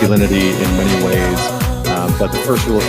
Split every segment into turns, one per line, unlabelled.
Masculinity in many ways, but the first rule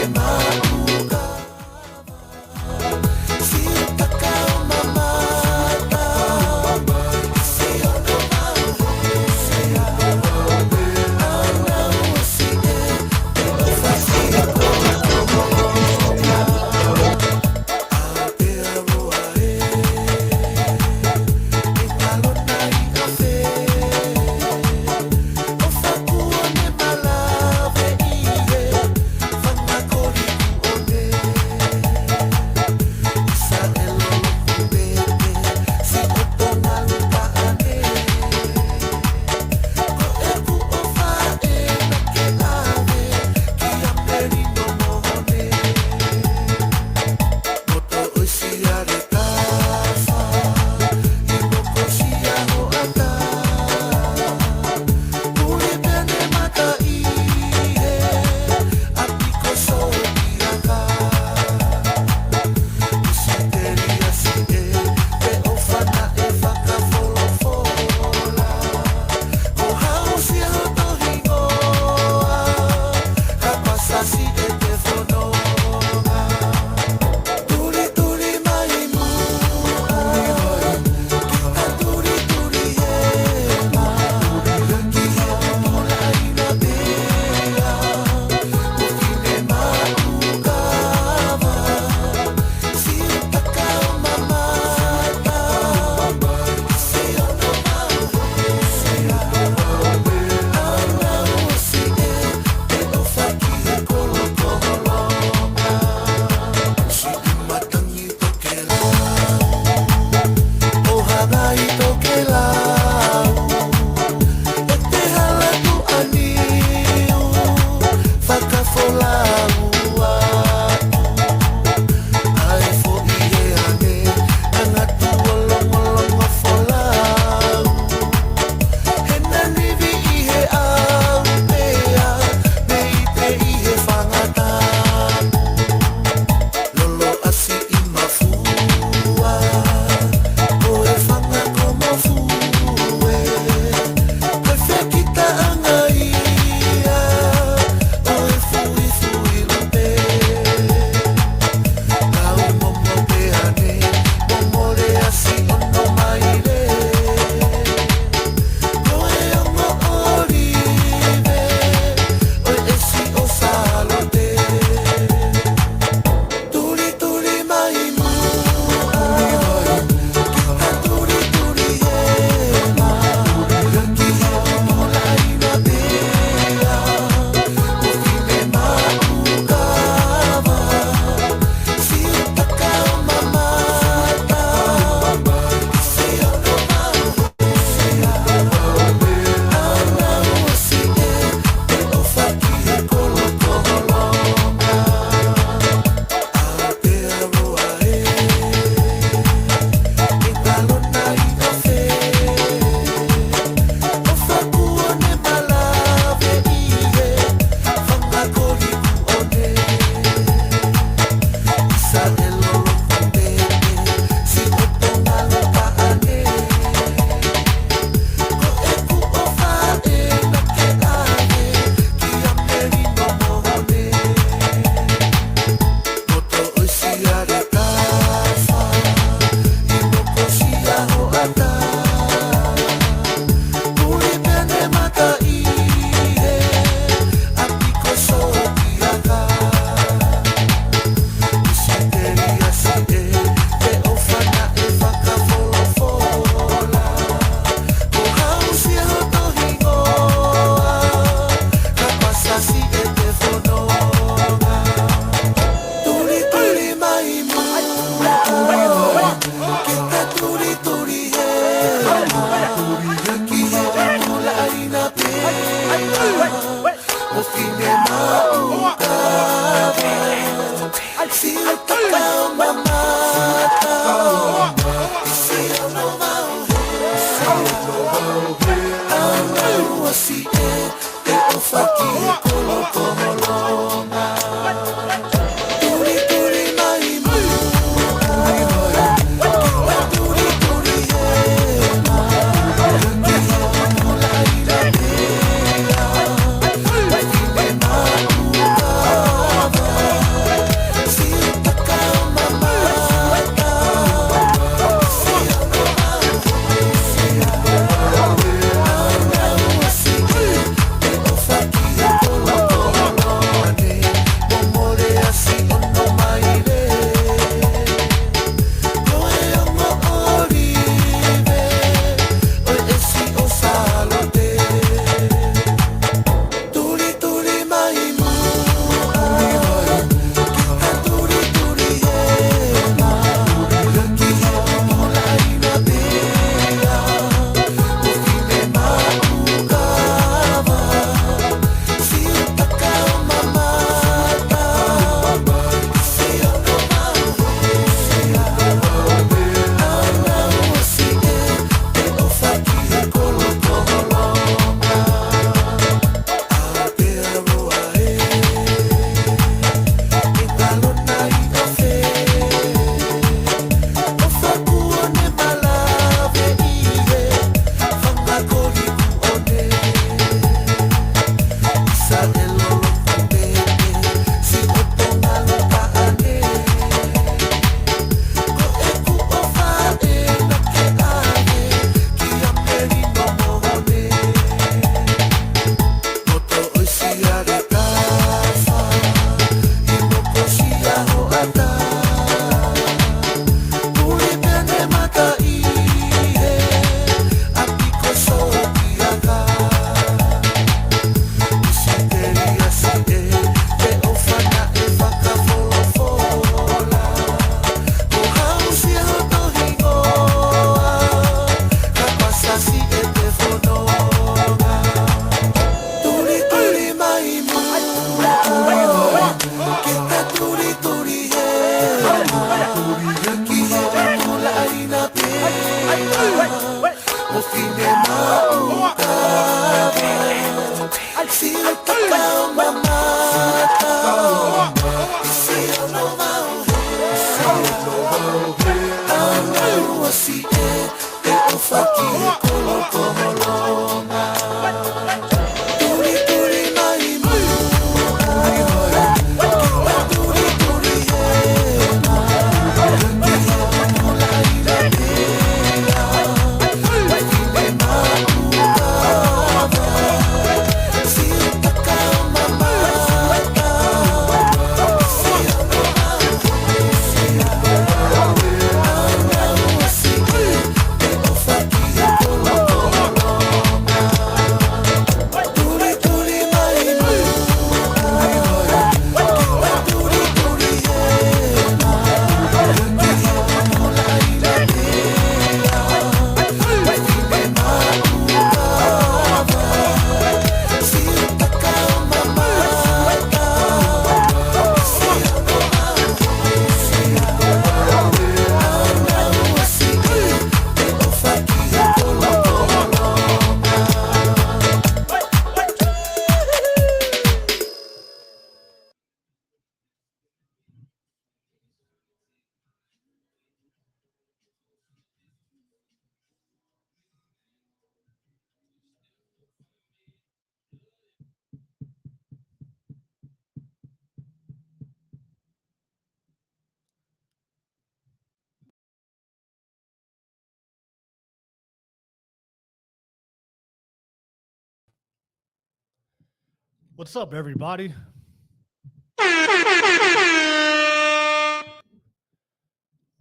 What's up, everybody?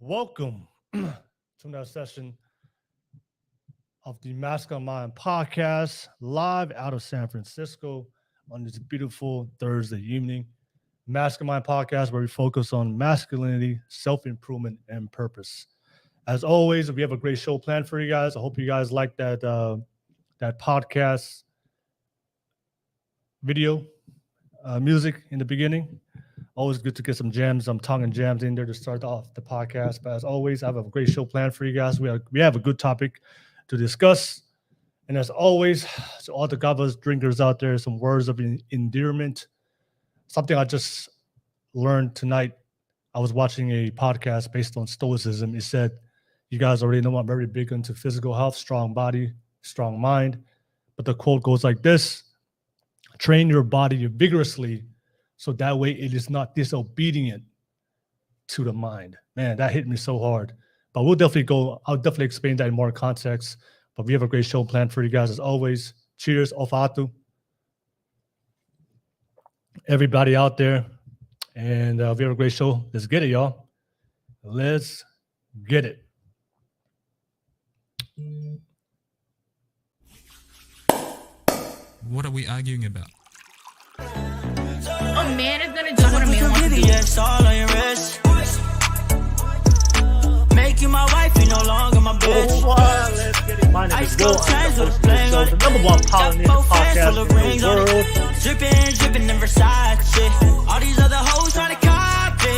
Welcome to another session of the Masculinity podcast, live out of San Francisco on this beautiful Thursday evening. Masculinity podcast, where we focus on masculinity, self-improvement, and purpose. As always, we have a great show planned for you guys. I hope you guys like that podcast video music in the beginning. Always good to get some jams, some tongue and jams in there to start off the podcast. But as always, I have a great show planned for you guys. We have a good topic to discuss. And as always, to all the Kava drinkers out there, some words of endearment. Something I just learned tonight. I was watching a podcast based on Stoicism. It said, you guys already know I'm very big into physical health, strong body, strong mind. But the quote goes like this: train your body vigorously, so that way it is not disobedient to the mind. Man, that hit me so hard. But I'll definitely explain that in more context. But we have a great show planned for you guys as always. Cheers, Ofatu. Everybody out there. And we have a great show. Let's get it, y'all. Let's get it.
What are we arguing about?
A man is gonna do what a man wants to do.
Yes, all on your wrist. Make you my wife, you no longer my bitch.
Let's get it. My name is Will. I'm the host of this show, the number one Polynesian podcast in the world.
Dripping in Versace. All these other hoes trying to copy.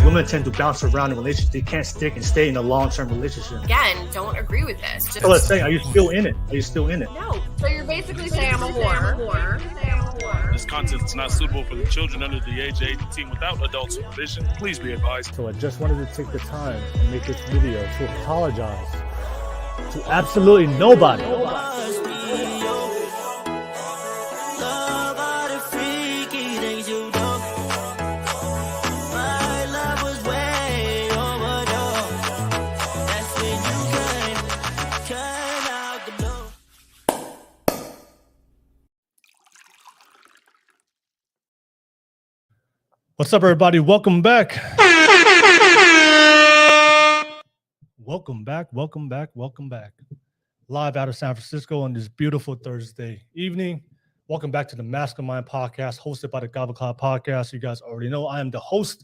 Women tend to bounce around in relationships. They can't stick and stay in a long-term relationship.
Again, don't agree with this. Just
So let's say, are you still in it? Are you still in it?
no. So you're basically saying I'm a whore.
This content is not suitable for the children under the age of 18 without adult supervision. Please be advised.
So I just wanted to take the time and make this video to apologize to absolutely nobody. What's up, everybody? Welcome back. Welcome back. Live out of San Francisco on this beautiful Thursday evening. Welcome back to the Mastermind podcast, hosted by the Kava Club podcast. You guys already know I am the host,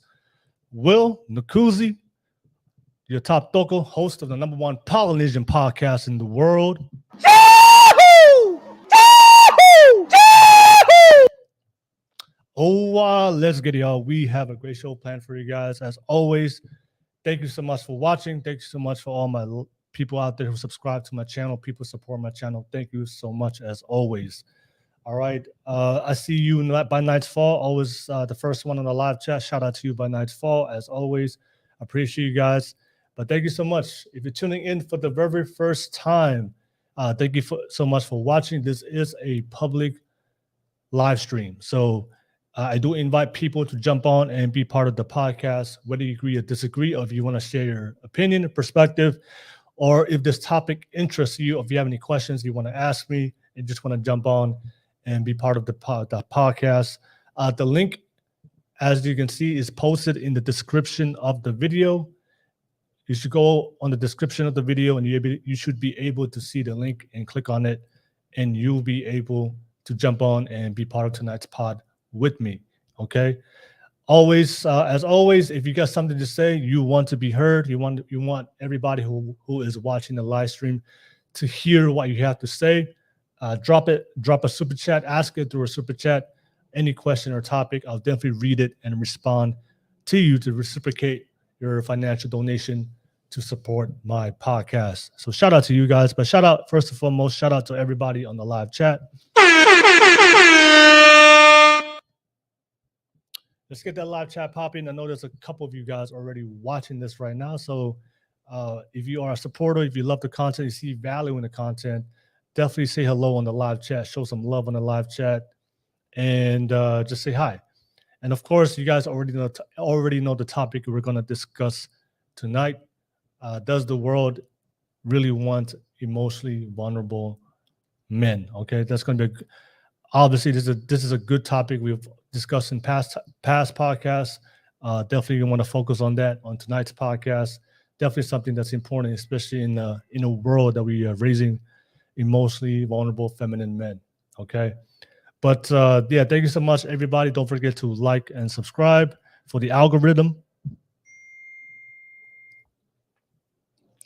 Will Nakuzi, your top local host of the number one Polynesian podcast in the world. Let's get it, y'all. We have a great show planned for you guys. As always, thank you so much for watching. Thank you so much for all my people out there who subscribe to my channel. People support my channel. Thank you so much, as always. All right. I see you by Night's Fall. Always the first one on the live chat. Shout out to you by Night's Fall. As always, appreciate you guys. But thank you so much. If you're tuning in for the very first time, thank you so much for watching. This is a public live stream. So I do invite people to jump on and be part of the podcast, whether you agree or disagree, or if you want to share your opinion, perspective, or if this topic interests you, or if you have any questions you want to ask me and just want to jump on and be part of the podcast. The link, as you can see, is posted in the description of the video. You should go on the description of the video and you should be able to see the link and click on it, and you'll be able to jump on and be part of tonight's pod with me. Okay. Always, as always, if you got something to say, you want to be heard, you want everybody who is watching the live stream to hear what you have to say. Drop a super chat, ask it through a super chat. Any question or topic, I'll definitely read it and respond to you to reciprocate your financial donation to support my podcast. So shout out to you guys, but first and foremost, shout out to everybody on the live chat. Let's get that live chat popping. I know there's a couple of you guys already watching this right now. So if you are a supporter, if you love the content, you see value in the content, definitely say hello on the live chat, show some love on the live chat, and just say hi. And of course, you guys already know the topic we're going to discuss tonight. Does the world really want emotionally vulnerable men? Okay, that's going to be obviously this is a good topic we've discussed in past podcasts. Definitely want to focus on that on tonight's podcast. Definitely something that's important, especially in a world that we are raising emotionally vulnerable feminine men. Okay. But yeah, thank you so much, everybody. Don't forget to like and subscribe for the algorithm.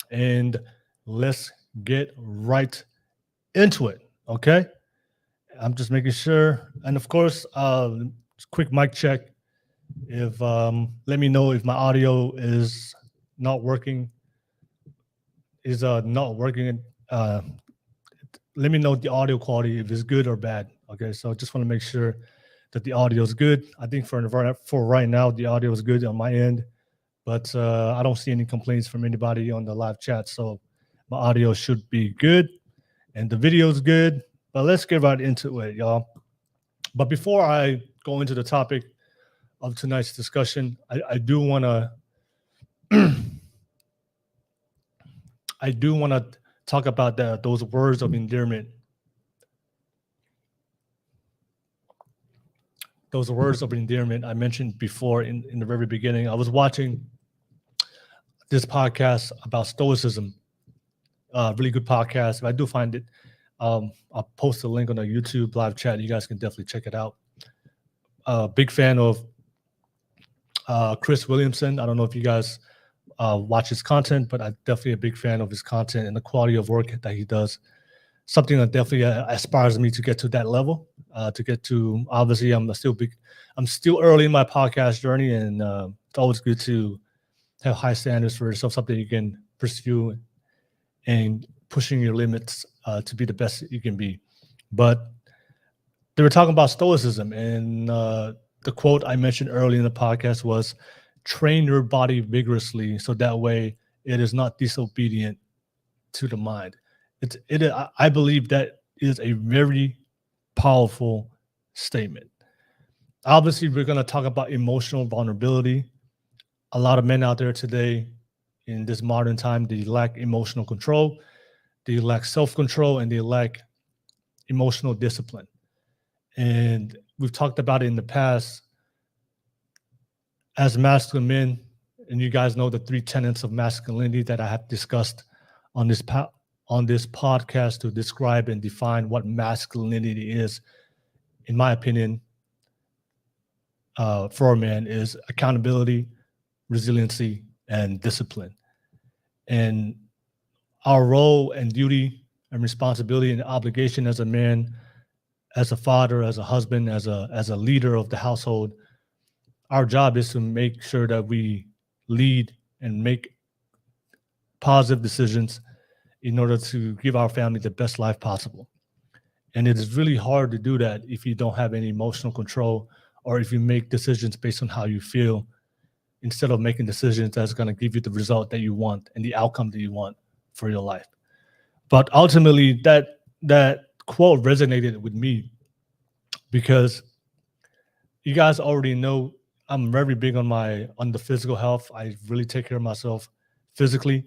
And let's get right into it. Okay. I'm just making sure. And of course, quick mic check. If let me know if my audio is not working. Let me know the audio quality, if it's good or bad. Okay, so I just want to make sure that the audio is good. I think for right now, the audio is good on my end, but I don't see any complaints from anybody on the live chat. So my audio should be good and the video is good. But let's get right into it, y'all. But before I go into the topic of tonight's discussion, I do want to talk about those words of endearment. Those words of endearment I mentioned before in the very beginning. I was watching this podcast about stoicism. Really good podcast. If I do find it, I'll post a link on the YouTube live chat. You guys can definitely check it out. Big fan of Chris Williamson. I don't know if you guys watch his content, but I'm definitely a big fan of his content and the quality of work that he does. Something that definitely aspires me to get to that level. Obviously, I'm still early in my podcast journey, and it's always good to have high standards for yourself, something you can pursue and pushing your limits to be the best you can be. But they were talking about stoicism, and the quote I mentioned early in the podcast was, train your body vigorously so that way it is not disobedient to the mind. I believe that is a very powerful statement. Obviously, we're going to talk about emotional vulnerability. A lot of men out there today in this modern time, they lack emotional control, they lack self-control, and they lack emotional discipline. And we've talked about it in the past. As masculine men, and you guys know the 3 tenets of masculinity that I have discussed on this podcast to describe and define what masculinity is, in my opinion, for a man, is accountability, resiliency, and discipline. And our role and duty and responsibility and obligation as a man, as a father, as a husband, as a leader of the household, our job is to make sure that we lead and make positive decisions in order to give our family the best life possible. And it is really hard to do that if you don't have any emotional control, or if you make decisions based on how you feel instead of making decisions that's going to give you the result that you want and the outcome that you want for your life. But ultimately, that quote resonated with me because you guys already know I'm very big on the physical health. I really take care of myself physically.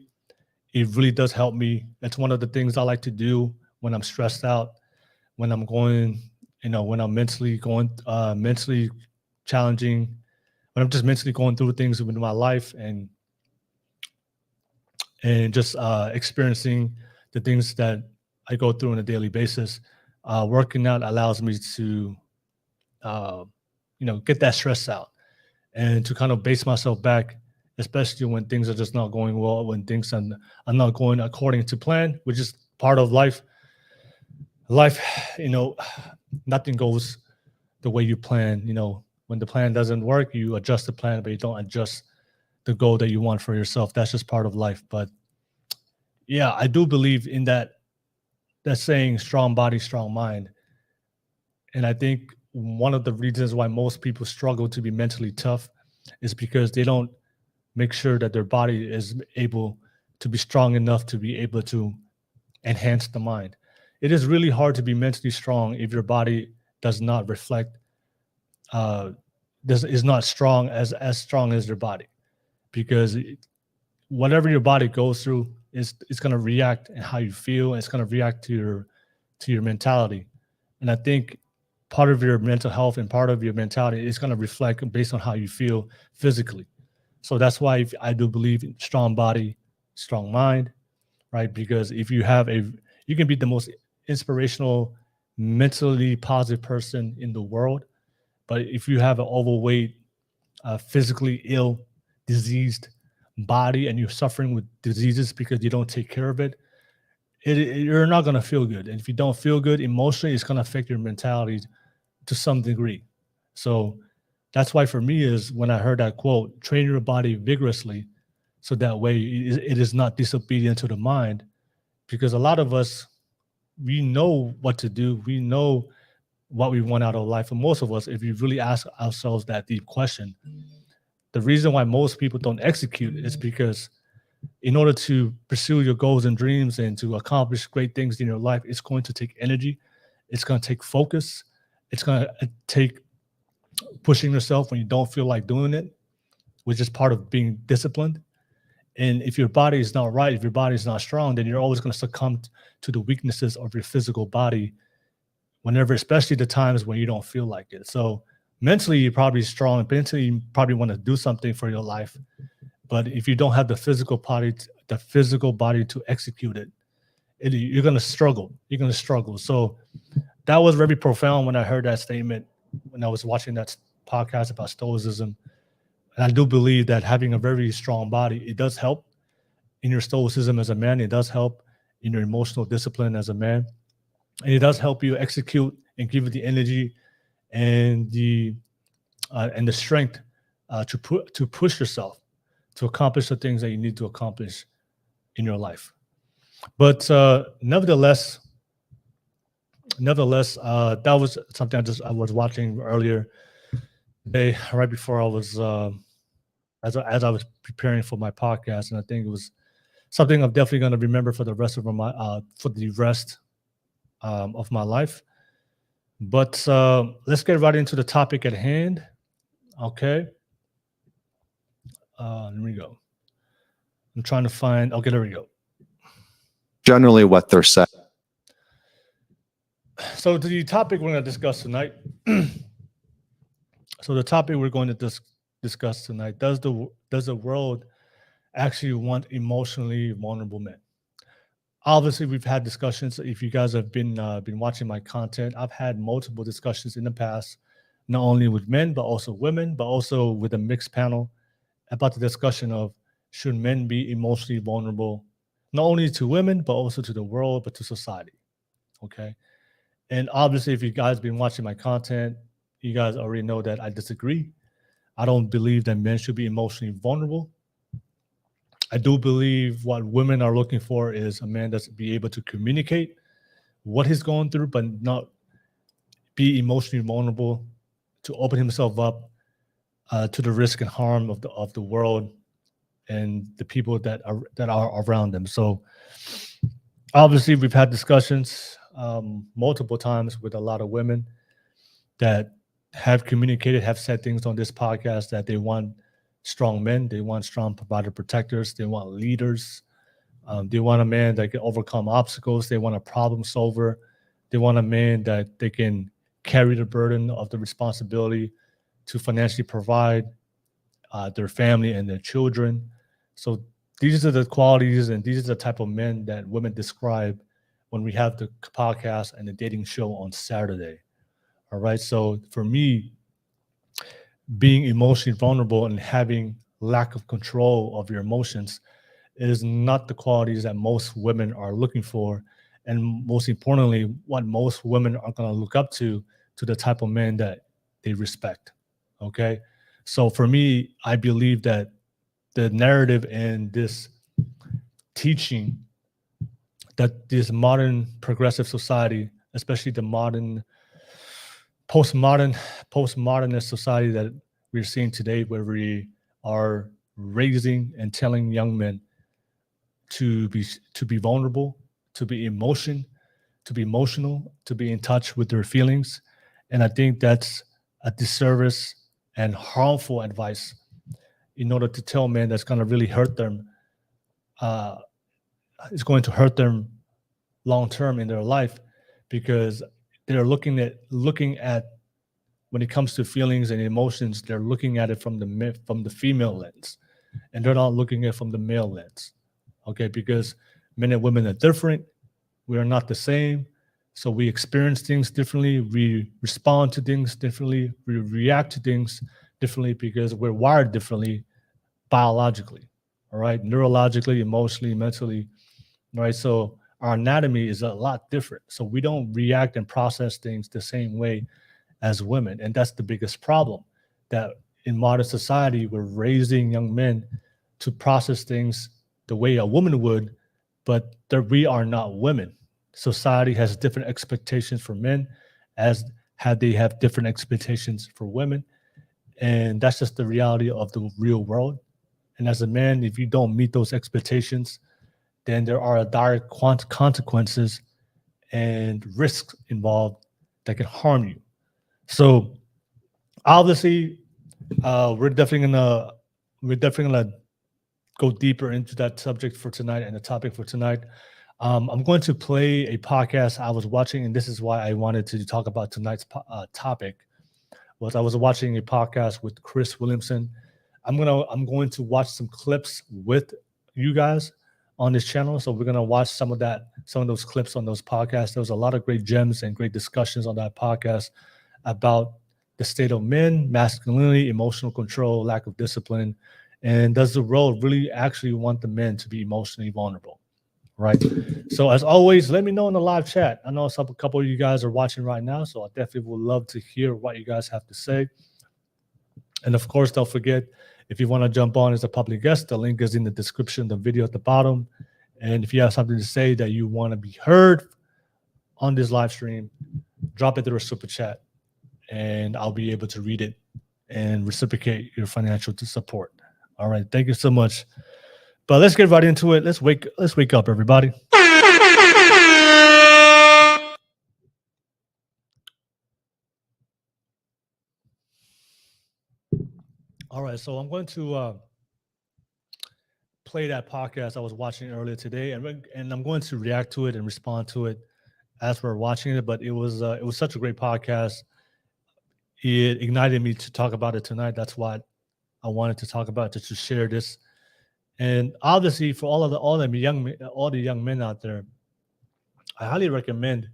It really does help me. It's one of the things I like to do when I'm stressed out, when I'm going, when I'm mentally challenging, when I'm just mentally going through things in my life and just experiencing the things that I go through on a daily basis. Working out allows me to, get that stress out and to kind of base myself back, especially when things are just not going well, when things are not going according to plan, which is part of life. Nothing goes the way you plan. When the plan doesn't work, you adjust the plan, but you don't adjust the goal that you want for yourself. That's just part of life. But yeah, I do believe in that saying, strong body, strong mind. And I think one of the reasons why most people struggle to be mentally tough is because they don't make sure that their body is able to be strong enough to be able to enhance the mind. It is really hard to be mentally strong if your body does not reflect, is not strong as strong as your body, because whatever your body goes through it's going to react and how you feel. And it's going to react to your mentality. And I think part of your mental health and part of your mentality is going to reflect based on how you feel physically. So that's why I do believe in strong body, strong mind, right? Because if you you can be the most inspirational, mentally positive person in the world, but if you have an overweight, physically ill, diseased body and you're suffering with diseases because you don't take care of it, you're not going to feel good. And if you don't feel good emotionally, it's going to affect your mentality to some degree. So that's why for me is when I heard that quote, train your body vigorously so that way it is not disobedient to the mind. Because a lot of us, we know what to do. We know what we want out of life. And most of us, if you really ask ourselves that deep question, the reason why most people don't execute is because in order to pursue your goals and dreams and to accomplish great things in your life, it's going to take energy. It's going to take focus. It's going to take pushing yourself when you don't feel like doing it, which is part of being disciplined. And if your body is not right, if your body is not strong, then you're always going to succumb to the weaknesses of your physical body whenever, especially the times when you don't feel like it. So mentally, you're probably strong. Mentally, you probably want to do something for your life. But if you don't have the physical body to execute it, you're going to struggle. You're going to struggle. So that was very profound when I heard that statement, when I was watching that podcast about stoicism. And I do believe that having a very strong body, it does help in your stoicism as a man. It does help in your emotional discipline as a man. And it does help you execute and give you the energy and the strength to push yourself to accomplish the things that you need to accomplish in your life. But nevertheless, that was something I was watching earlier today, right before I was as I was preparing for my podcast, and I think it was something I'm definitely going to remember for the rest of my life. But let's get right into the topic at hand. Okay. Let me go. I'm trying to find. Okay, there we go.
Generally, what they're saying.
So the topic we're going to discuss tonight. So the topic we're going to discuss tonight: does the world actually want emotionally vulnerable men? Obviously, we've had discussions. If you guys have been watching my content, I've had multiple discussions in the past, not only with men but also women, but also with a mixed panel about the discussion of should men be emotionally vulnerable, not only to women but also to the world, but to society. Okay. And obviously, if you guys have been watching my content, you guys already know that I disagree. I don't believe that men should be emotionally vulnerable. I do believe what women are looking for is a man that's be able to communicate what he's going through, but not be emotionally vulnerable, to open himself up to the risk and harm of the world and the people that are around them. So obviously, we've had discussions multiple times with a lot of women that have communicated, have said things on this podcast that they want strong men, they want strong provider protectors, they want leaders, they want a man that can overcome obstacles, they want a problem solver, they want a man that they can carry the burden of the responsibility to financially provide their family and their children. So these are the qualities and these are the type of men that women describe when we have the podcast and the dating show on Saturday. All right. So for me, being emotionally vulnerable and having lack of control of your emotions is not the qualities that most women are looking for. And most importantly, what most women are going to look up to the type of men that they respect. Okay. So for me, I believe that the narrative and this teaching that this modern progressive society, especially the modern postmodernist society that we're seeing today, where we are raising and telling young men to be vulnerable, to be emotional, to be in touch with their feelings. And I think that's a disservice and harmful advice in order to tell men that's going to really hurt them. It's going to hurt them long term in their life, because they're looking at when it comes to feelings and emotions, they're looking at it from the female lens, and they're not looking at it from the male lens. Okay, because men and women are different. We are not the same. So we experience things differently. We respond to things differently. We react to things differently because we're wired differently biologically, all right, neurologically, emotionally, mentally, all right? So our anatomy is a lot different. So we don't react and process things the same way as women. And that's the biggest problem, that in modern society, we're raising young men to process things the way a woman would, but that we are not women. Society has different expectations for men as they have different expectations for women. And that's just the reality of the real world. And as a man, if you don't meet those expectations, then there are direct consequences and risks involved that can harm you. So obviously, we're definitely gonna go deeper into that subject for tonight and the topic for tonight. I'm going to play a podcast I was watching, and this is why I wanted to talk about tonight's topic. I was watching a podcast with Chris Williamson. I'm going to watch some clips with you guys on this channel. So we're gonna watch some of those clips on those podcasts. There was a lot of great gems and great discussions on that podcast about the state of men, masculinity, emotional control, lack of discipline, and does the world really actually want the men to be emotionally vulnerable, right? So as always, let me know in the live chat. I know a couple of you guys are watching right now, so I definitely would love to hear what you guys have to say. And of course, don't forget, if you want to jump on as a public guest, the link is in the description of the video at the bottom. And if you have something to say that you want to be heard on this live stream, drop it through a super chat, and I'll be able to read it and reciprocate your financial support. All right, thank you so much. But let's get right into it. Let's wake up, everybody. All right, so I'm going to play that podcast I was watching earlier today, and I'm going to react to it and respond to it as we're watching it. But it was such a great podcast. It ignited me to talk about it tonight. That's why I wanted to talk about it, to share this. And obviously, for all the young men out there, I highly recommend,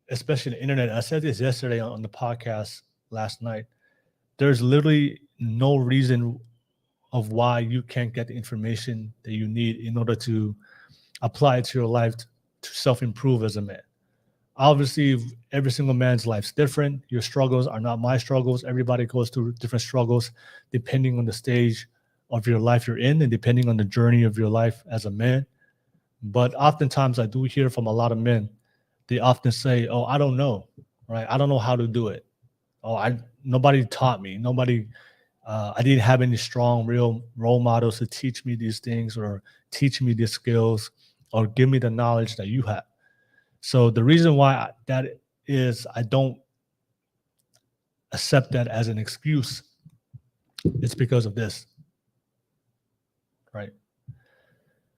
especially the internet. I said this yesterday on the podcast last night. There's literally no reason of why you can't get the information that you need in order to apply it to your life to self-improve as a man. Obviously, every single man's life's different. Your struggles are not my struggles. Everybody goes through different struggles depending on the stage of your life you're in and depending on the journey of your life as a man. But oftentimes I do hear from a lot of men, they often say, oh, I don't know, right? I don't know how to do it. Oh, nobody taught me. Nobody I didn't have any strong, real role models to teach me these things or teach me these skills or give me the knowledge that you have. So the reason why that is, I don't accept that as an excuse. It's because of this, right?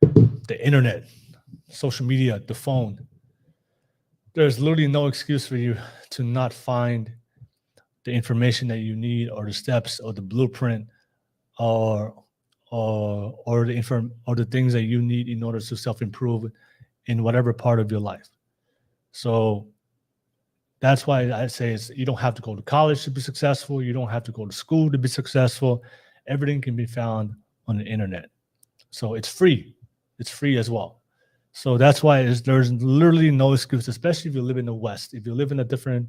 The internet, social media, the phone. There's literally no excuse for you to not find the information that you need, or the steps, or the blueprint, or the things that you need in order to self-improve in whatever part of your life. So that's why I say you don't have to go to college to be successful. You don't have to go to school to be successful. Everything can be found on the internet. So it's free. It's free as well. So that's why there's literally no excuse, especially if you live in the West. If you live in a different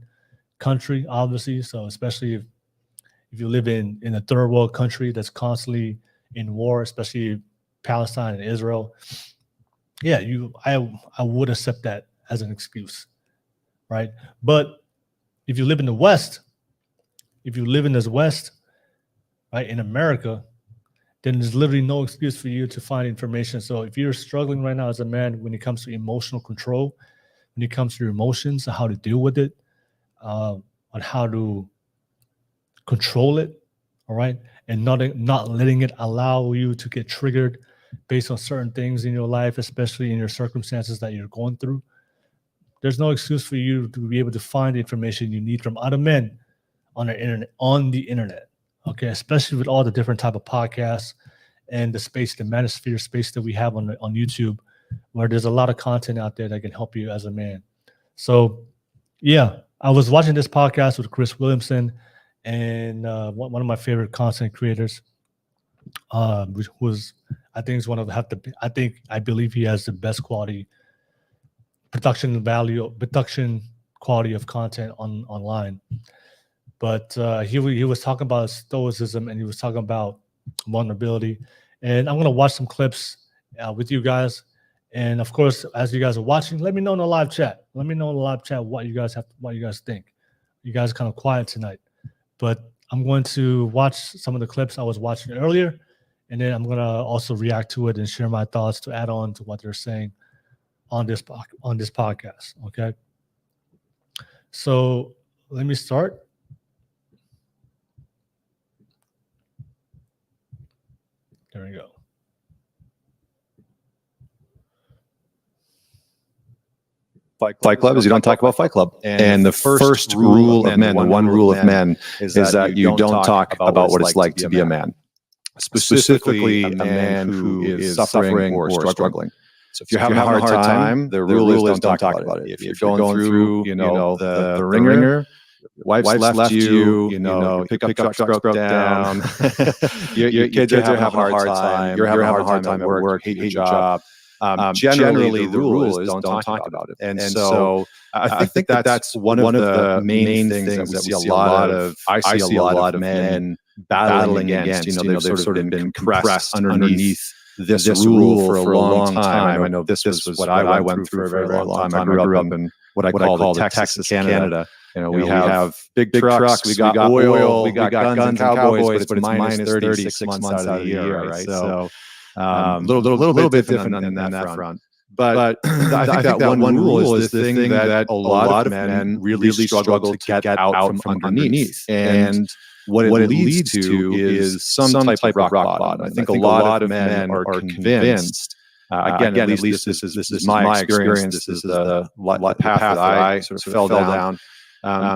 country, obviously, so especially if you live in a third world country that's constantly in war, especially Palestine and Israel, yeah, I would accept that as an excuse, right? But if you live in the West, right, in America, then there's literally no excuse for you to find information. So if you're struggling right now as a man when it comes to emotional control, when it comes to your emotions and how to deal with it, on how to control it, all right, and not letting it allow you to get triggered based on certain things in your life, especially in your circumstances that you're going through. There's no excuse for you to be able to find the information you need from other men on the internet. Okay, especially with all the different type of podcasts and the manosphere space that we have on YouTube, where there's a lot of content out there that can help you as a man. So, yeah, I was watching this podcast with Chris Williamson and one of my favorite content creators, which was, I think, is one of the I believe he has the best quality production quality of content online. But he was talking about stoicism, and he was talking about vulnerability. And I'm going to watch some clips with you guys. And of course, as you guys are watching, let me know in the live chat. Let me know in the live chat what you guys think. You guys are kind of quiet tonight. But I'm going to watch some of the clips I was watching earlier, and then I'm going to also react to it and share my thoughts to add on to what they're saying on this podcast. Okay. So let me start. There we go.
Fight Club is you don't talk about Fight Club. And the first rule of men, the one rule of men, is that you don't talk about what it's like to be a man. Specifically, a man who is suffering or struggling. So if you're having a hard time, the rule is don't talk about it. If you're going through, the ringer, wife's left you, your pickup truck's broke down, your kids are having a hard time, you're having a hard time at work, hate your job. Generally, the rule is don't talk about it. And so I think that's one of the main things that we see I see a lot of men battling against. They've sort of been compressed underneath this rule for a long time. I know this was what I went through for a very long time. I grew up in what I call the Texas, Canada. We have big trucks, we got oil, we got guns and cowboys, but it's minus 36 months out of the year, right? So a little bit different on that front. But I think that one rule is the thing that a lot of men really struggle to get out from underneath. And what it leads to is some type of rock bottom. I think a lot of men are convinced, again, at least this is my experience, this is the path that I sort of fell down,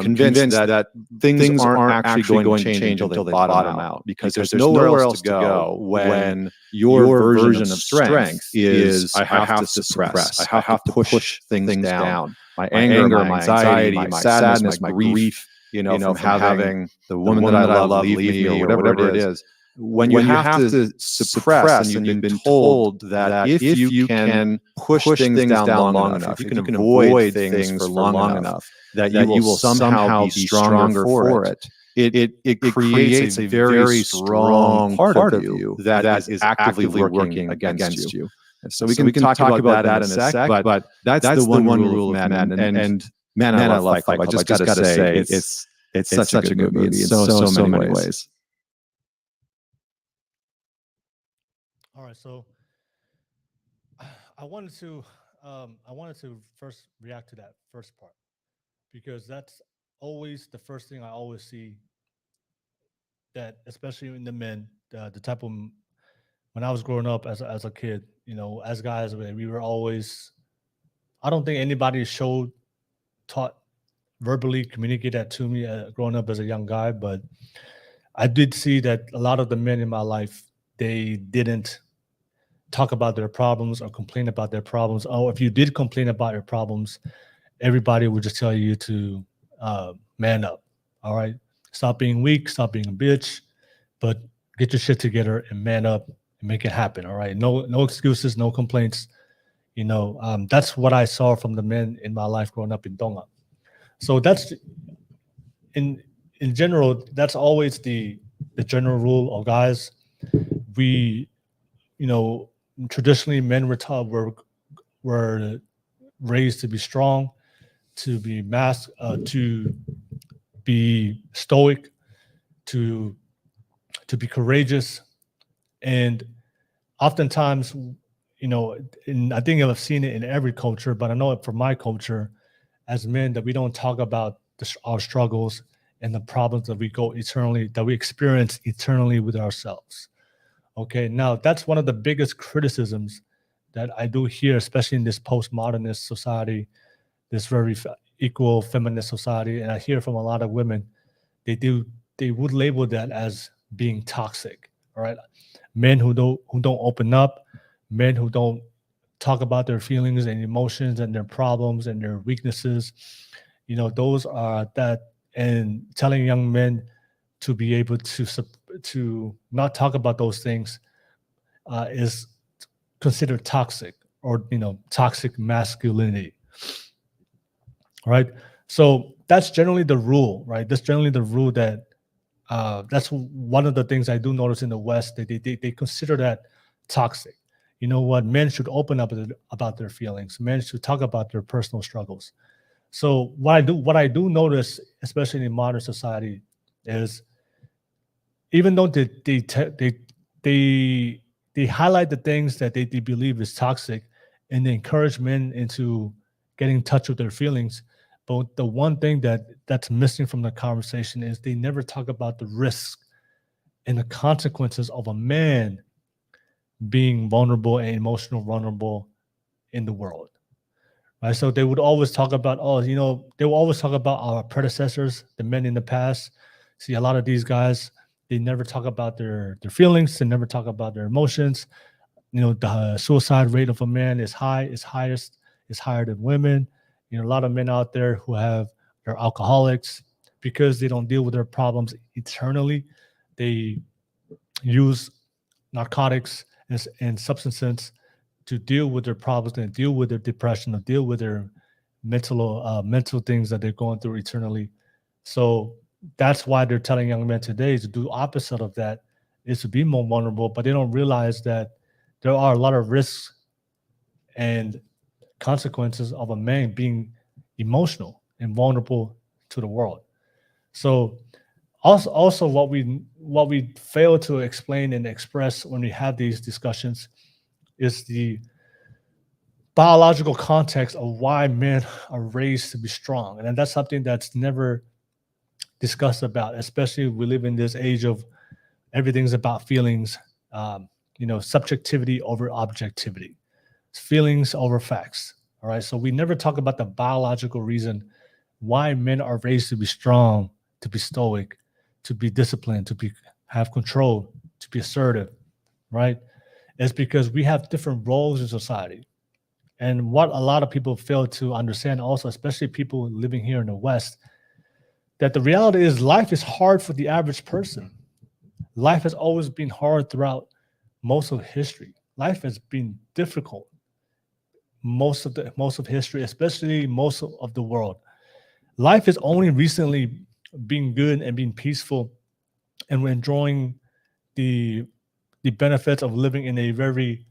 convinced that things aren't actually going to change until they bottom out, because there's nowhere else to go when your version of strength is I have to suppress, I have to push things down. My anger, my anxiety, my sadness, my grief, from having the woman that I love leave me or whatever it is. When you have to suppress, and you've been told that if you can push things down long enough, if you can avoid things for long enough, that you will somehow be stronger for it. It creates a very strong part of you that is actively working against you. So we can talk about that in a sec, but that's the one rule of men. And man, I love Fight Club. I just got to say, it's such a good movie in so many ways.
right, so I wanted to first react to that first part because that's always the first thing I always see, that especially in the men, the type of when I was growing up as a kid, as guys, we were always. I don't think anybody taught verbally communicate that to me growing up as a young guy, but I did see that a lot of the men in my life, they didn't talk about their problems or complain about their problems. Oh, if you did complain about your problems, everybody would just tell you to man up. All right, stop being weak, stop being a bitch, but get your shit together and man up and make it happen. All right, no excuses, no complaints. That's what I saw from the men in my life growing up in Tonga. So that's in general, that's always the general rule of guys. We, traditionally men were taught were raised to be strong, to be to be stoic, to be courageous, and oftentimes, and I think I've seen it in every culture, but I know it for my culture, as men, that we don't talk about our struggles and the problems that we experience eternally with ourselves. Okay, now that's one of the biggest criticisms that I do hear, especially in this postmodernist society, this very equal feminist society, and I hear from a lot of women, they would label that as being toxic. All right, men who don't open up, men who don't talk about their feelings and emotions and their problems and their weaknesses, those are that, and telling young men to be able to not talk about those things is considered toxic, or toxic masculinity. Right, so that's generally the rule, right? That's generally the rule that that's one of the things I do notice in the West, that they consider that toxic. You know what? Men should open up about their feelings. Men should talk about their personal struggles. So what I do notice, especially in modern society, is even though they highlight the things that they believe is toxic, and they encourage men into getting in touch with their feelings, but the one thing that's missing from the conversation is they never talk about the risks and the consequences of a man being vulnerable and emotional vulnerable in the world. Right? So they would always talk about, they will always talk about our predecessors, the men in the past. See, a lot of these guys, they never talk about their feelings, they never talk about their emotions. The suicide rate of a man is higher than women. A lot of men out there who they're alcoholics because they don't deal with their problems eternally. They use narcotics and substances to deal with their problems and deal with their depression, or deal with their mental things that they're going through eternally. So that's why they're telling young men today to do opposite of that, is to be more vulnerable, but they don't realize that there are a lot of risks and consequences of a man being emotional and vulnerable to the world. So also what we fail to explain and express when we have these discussions is the biological context of why men are raised to be strong. And that's something that's never discussed about, especially we live in this age of everything's about feelings, subjectivity over objectivity, feelings over facts. All right. So we never talk about the biological reason why men are raised to be strong, to be stoic, to be disciplined, to have control, to be assertive, right? It's because we have different roles in society. And what a lot of people fail to understand also, especially people living here in the West, that the reality is life is hard for the average person. Life has always been hard throughout most of history. Life has been difficult most of history, especially most of the world. Life is only recently being good and being peaceful, and we're enjoying the benefits of living in a very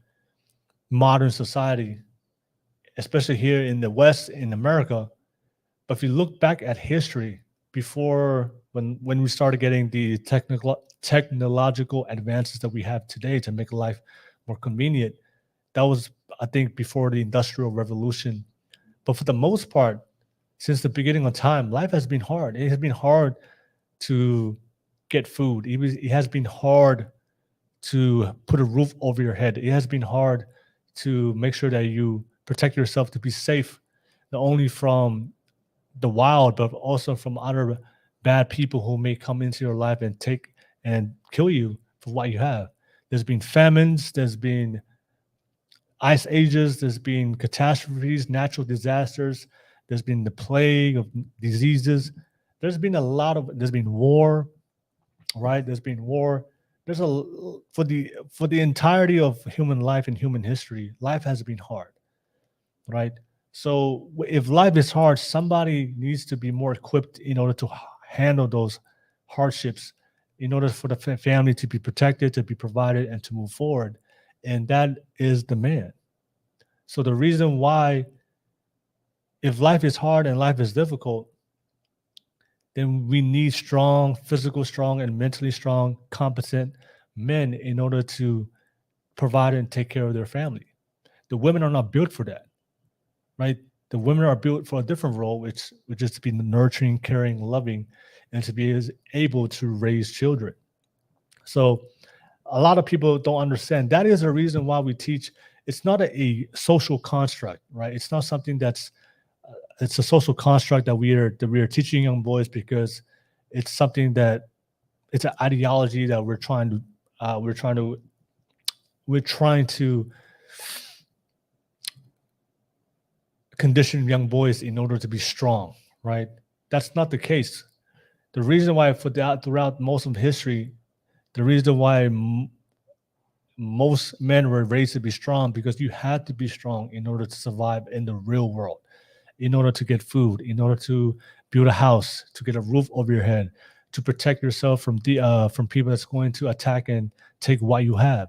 modern society, especially here in the West, in America. But if you look back at history, before when we started getting the technological advances that we have today to make life more convenient. That was, I think, before the Industrial Revolution. But for the most part, since the beginning of time, life has been hard. It has been hard to get food. It has been hard to put a roof over your head. It has been hard to make sure that you protect yourself to be safe, not only from the wild, but also from other bad people who may come into your life and take and kill you for what you have. There's been famines, there's been ice ages, there's been catastrophes, natural disasters, there's been the plague of diseases. There's been war, right? There's been war. There's for the entirety of human life and human history, life has been hard, right? So if life is hard, somebody needs to be more equipped in order to handle those hardships, in order for the family to be protected, to be provided, and to move forward. And that is the man. So the reason why, if life is hard and life is difficult, then we need strong, physical strong, and mentally strong, competent men in order to provide and take care of their family. The women are not built for that, right? The women are built for a different role, which is to be nurturing, caring, loving, and to be able to raise children. So a lot of people don't understand. That is the reason why we teach. It's not a social construct, right? It's not something that's it's a social construct that we are teaching young boys, because it's something that it's an ideology that we're trying to condition young boys in order to be strong, right? That's not the case. The reason why throughout most of history, the reason why most men were raised to be strong, because you had to be strong in order to survive in the real world, in order to get food, in order to build a house, to get a roof over your head, to protect yourself from people that's going to attack and take what you have,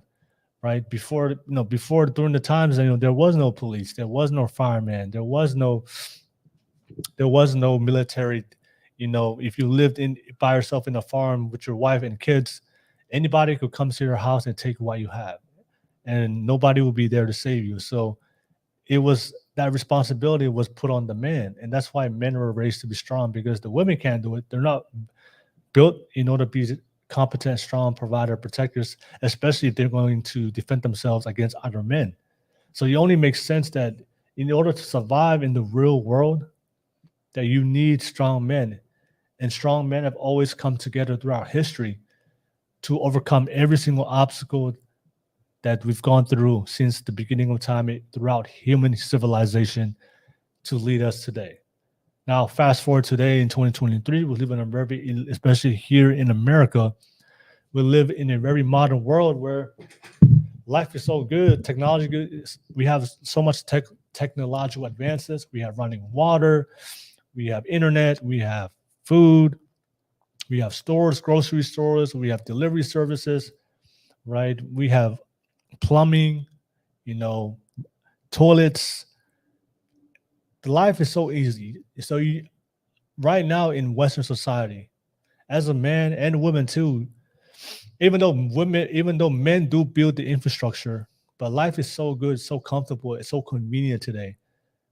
right? Before during the times, there was no police, there was no fireman, there was no military. If you lived by yourself in a farm with your wife and kids, anybody could come to your house and take what you have, and nobody will be there to save you. So that responsibility was put on the man, and that's why men were raised to be strong, because the women can't do it. They're not built in order to be competent, strong provider, protectors, especially if they're going to defend themselves against other men. So it only makes sense that in order to survive in the real world, that you need strong men, and strong men have always come together throughout history to overcome every single obstacle that we've gone through since the beginning of time throughout human civilization to lead us today. Now, fast forward today in 2023, we live in a especially here in America, we live in a very modern world where life is so good, technology good. We have so much technological advances. We have running water, we have internet, we have food, we have stores, grocery stores, we have delivery services, right? We have plumbing, toilets. The life is so easy. So right now in Western society, as a man and women too, even though men do build the infrastructure, but life is so good, so comfortable, it's so convenient today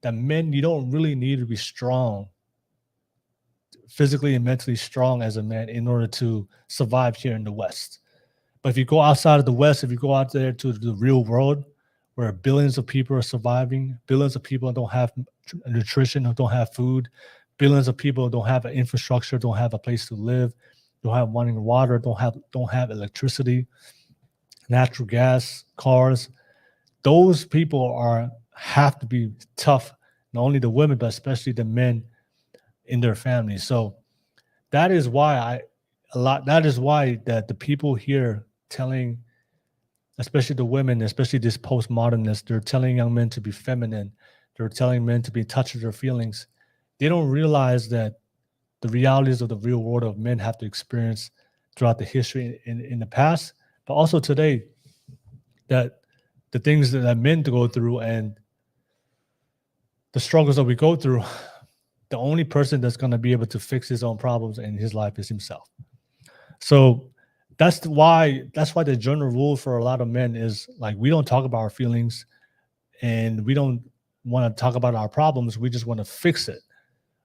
that men, you don't really need to be strong, physically and mentally strong as a man in order to survive here in the West. But if you go outside of the West, if you go out there to the real world where billions of people are surviving, billions of people don't have nutrition, don't have food, billions of people don't have an infrastructure, don't have a place to live, don't have running water, don't have electricity, natural gas, cars. Those people have to be tough, not only the women, but especially the men in their families. So that is why that the people here telling, especially the women, especially this postmodernists, they're telling young men to be feminine. They're telling men to be in touch with their feelings. They don't realize that the realities of the real world of men have to experience throughout the history in the past, but also today, that the things that men go through and the struggles that we go through, the only person that's going to be able to fix his own problems in his life is himself. So that's why the general rule for a lot of men is like, we don't talk about our feelings, and we don't want to talk about our problems. We just want to fix it,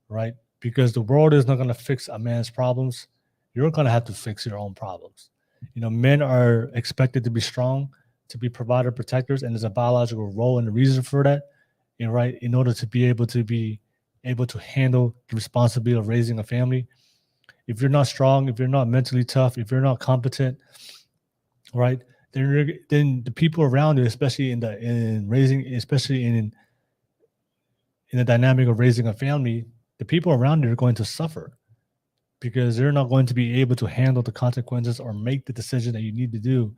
right? Because the world is not going to fix a man's problems. You're going to have to fix your own problems. You know, men are expected to be strong, to be provider protectors, and there's a biological role and a reason for that, you know, right? In order to be able to handle the responsibility of raising a family. If you're not strong, if you're not mentally tough, if you're not competent, right, then the people around you, especially in the dynamic of raising a family, the people around you are going to suffer because they're not going to be able to handle the consequences or make the decision that you need to do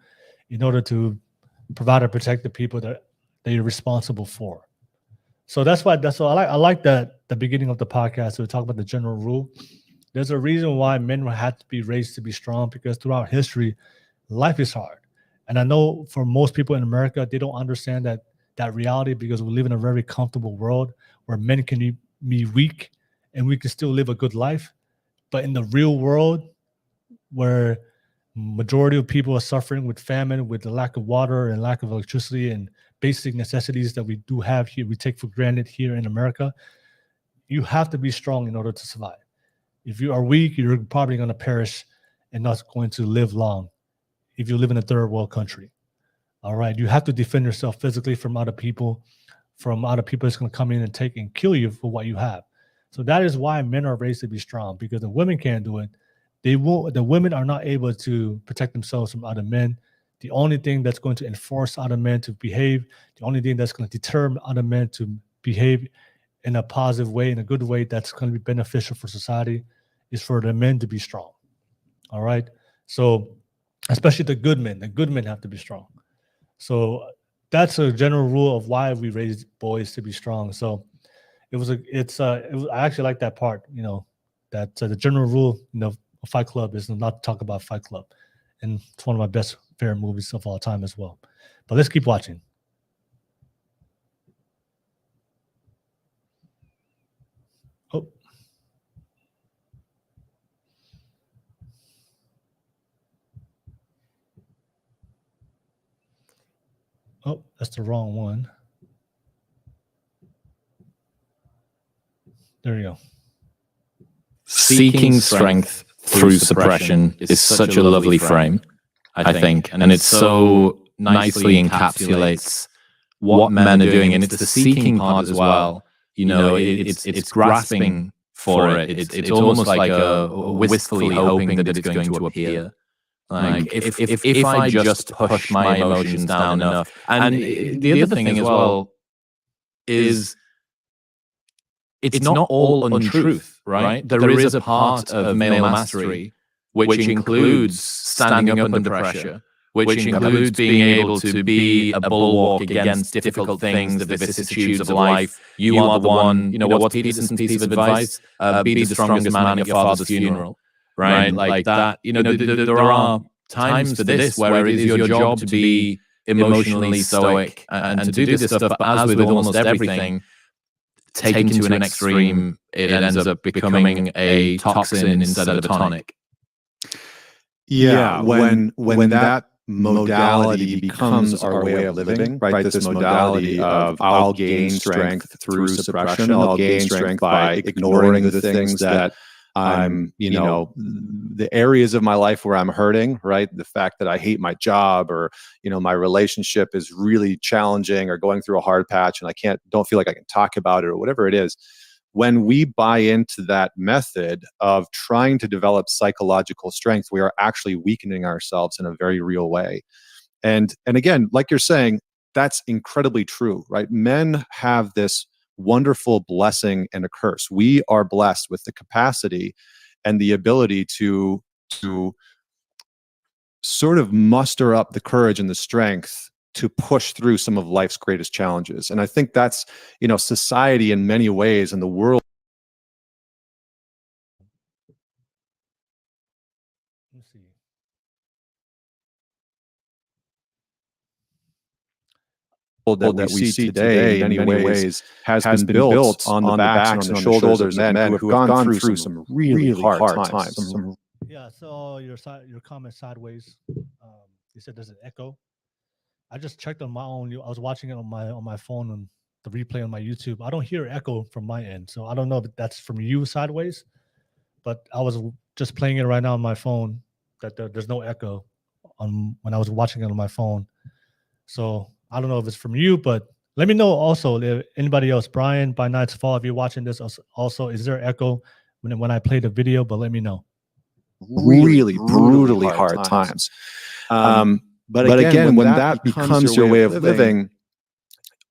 in order to provide or protect the people that you're responsible for. So that's why I like that the beginning of the podcast, we talk about the general rule. There's a reason why men have to be raised to be strong, because throughout history, life is hard. And I know for most people in America, they don't understand that reality, because we live in a very comfortable world where men can be weak and we can still live a good life. But in the real world, where majority of people are suffering with famine, with the lack of water and lack of electricity and basic necessities that we do have here, we take for granted here in America, you have to be strong in order to survive. If you are weak, you're probably going to perish and not going to live long if you live in a third world country. All right. You have to defend yourself physically from other people that's going to come in and take and kill you for what you have. So that is why men are raised to be strong, because the women can't do it. The women are not able to protect themselves from other men. The only thing that's going to enforce other men to behave, the only thing that's going to deter other men to behave in a positive way, in a good way, that's going to be beneficial for society, is for the men to be strong. All right. So especially the good men have to be strong. So that's a general rule of why we raise boys to be strong. So I actually like that part, you know, that the general rule, you know, of Fight Club is not to talk about Fight Club. And it's one of my best favorite movies of all time as well. But let's keep watching. Oh, that's the wrong one. There you go.
Seeking strength through suppression is such a lovely frame, I think, and it so nicely encapsulates what men are doing, and it's the seeking part as well. You know, it's grasping for it. It's almost like a wistfully hoping that it's going to appear. Like if I just push my emotions down enough. And the other thing as well is it's not all untruth, right? There is a part of male mastery which includes standing up under pressure, which includes being able to be a bulwark against difficult things, the vicissitudes of life. You are the one, you know, what's Peterson's piece of advice? Be the strongest man at your father's funeral, right? Like that, you know, there are times for this where it is your job to be emotionally stoic and to do this stuff, but as with almost everything, taken to an extreme, it ends up becoming a toxin instead of a tonic.
Yeah, when that modality becomes our way of living, right? This modality of I'll gain strength through suppression, I'll gain strength by ignoring the things that I'm, you know, the areas of my life where I'm hurting, right? The fact that I hate my job, or, you know, my relationship is really challenging or going through a hard patch and I don't feel like I can talk about it, or whatever it is. When we buy into that method of trying to develop psychological strength, we are actually weakening ourselves in a very real way. And again, like you're saying, that's incredibly true, right? Men have this wonderful blessing and a curse. We are blessed with the capacity and the ability to sort of muster up the courage and the strength to push through some of life's greatest challenges. And I think that's, you know, society in many ways and the world.
Let me see.
That we see today in many ways has been built on the backs and on the shoulders of men who have gone through some really hard times.
Yeah, so your comment sideways. You said there's an echo. I just checked on my own. I was watching it on my phone and the replay on my YouTube. I don't hear echo from my end, so I don't know if that's from you sideways. But I was just playing it right now on my phone. That there's no echo on when I was watching it on my phone. So I don't know if it's from you, but let me know also if anybody else. Brian, by Night's Fall, if you're watching this, also is there echo when I play the video? But let me know.
Really brutally hard times. But again, when that becomes your way of living,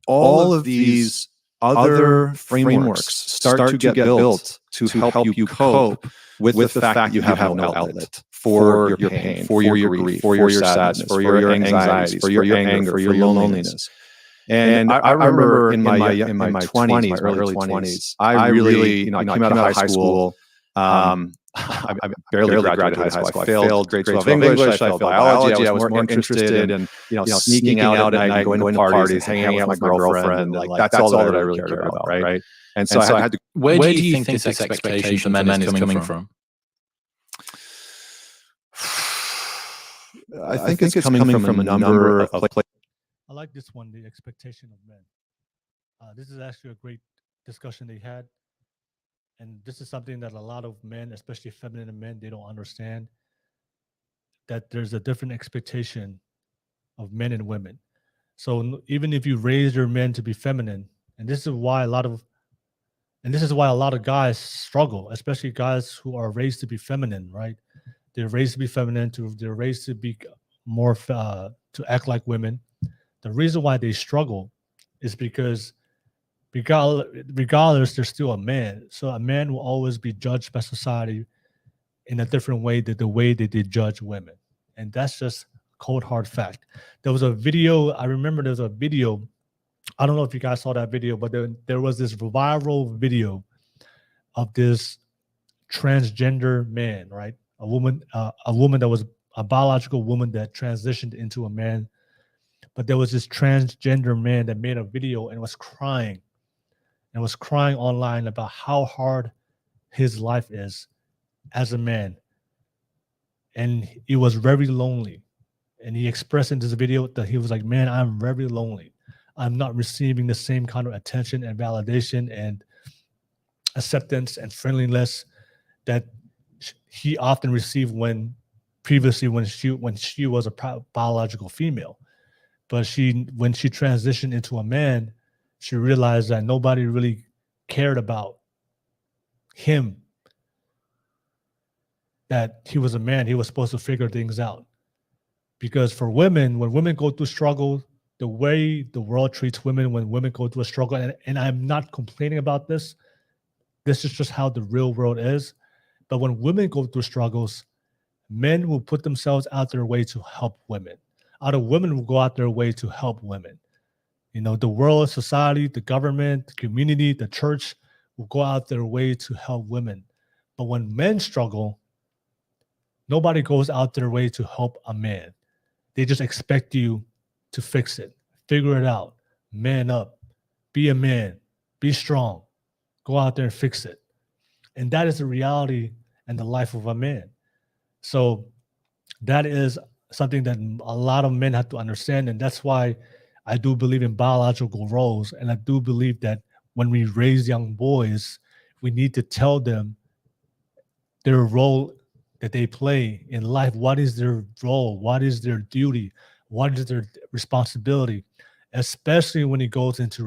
all of these other frameworks start to get built to help you cope with the fact that you have no outlet for your pain, for your grief, for your sadness, for your anxieties, for your anger, for your loneliness. And I remember in my 20s, my early 20s, I really, I came out of high school. I barely graduated high school. I failed grade 12 English. I failed biology. I was more interested in, sneaking out at night, going to parties, hanging out with my girlfriend. Like that's all that I really cared about, right? And so I had to.
Where do you think this expectation for men is coming from?
I think it's coming from a number of places.
I like this one, the expectation of men. This is actually a great discussion they had. And this is something that a lot of men, especially feminine men, they don't understand. That there's a different expectation of men and women. So even if you raise your men to be feminine, and this is why a lot of guys struggle, especially guys who are raised to be feminine, right? They're raised to be feminine, they're raised to be more to act like women. The reason why they struggle is because regardless, they're still a man. So a man will always be judged by society in a different way than the way that they judge women. And that's just cold hard fact. There was a video, I remember there was a video, I don't know if you guys saw that video, but there was this viral video of this transgender man, right? A woman that was a biological woman that transitioned into a man. But there was this transgender man that made a video and was crying online about how hard his life is as a man. And he was very lonely. And he expressed in this video that he was like, man, I'm very lonely. I'm not receiving the same kind of attention and validation and acceptance and friendliness that he often received when she was a biological female. But when she transitioned into a man, she realized that nobody really cared about him, that he was a man. He was supposed to figure things out. Because for women, when women go through struggle, the way the world treats women when women go through a struggle, and I'm not complaining about this, this is just how the real world is. But when women go through struggles, men will put themselves out their way to help women. Other women will go out their way to help women. The world, society, the government, the community, the church will go out their way to help women. But when men struggle, nobody goes out their way to help a man. They just expect you to fix it, figure it out, man up, be a man, be strong, go out there and fix it. And that is the reality and the life of a man. So that is something that a lot of men have to understand. And that's why I do believe in biological roles. And I do believe that when we raise young boys, we need to tell them their role that they play in life. What is their role? What is their duty? What is their responsibility? Especially when it goes into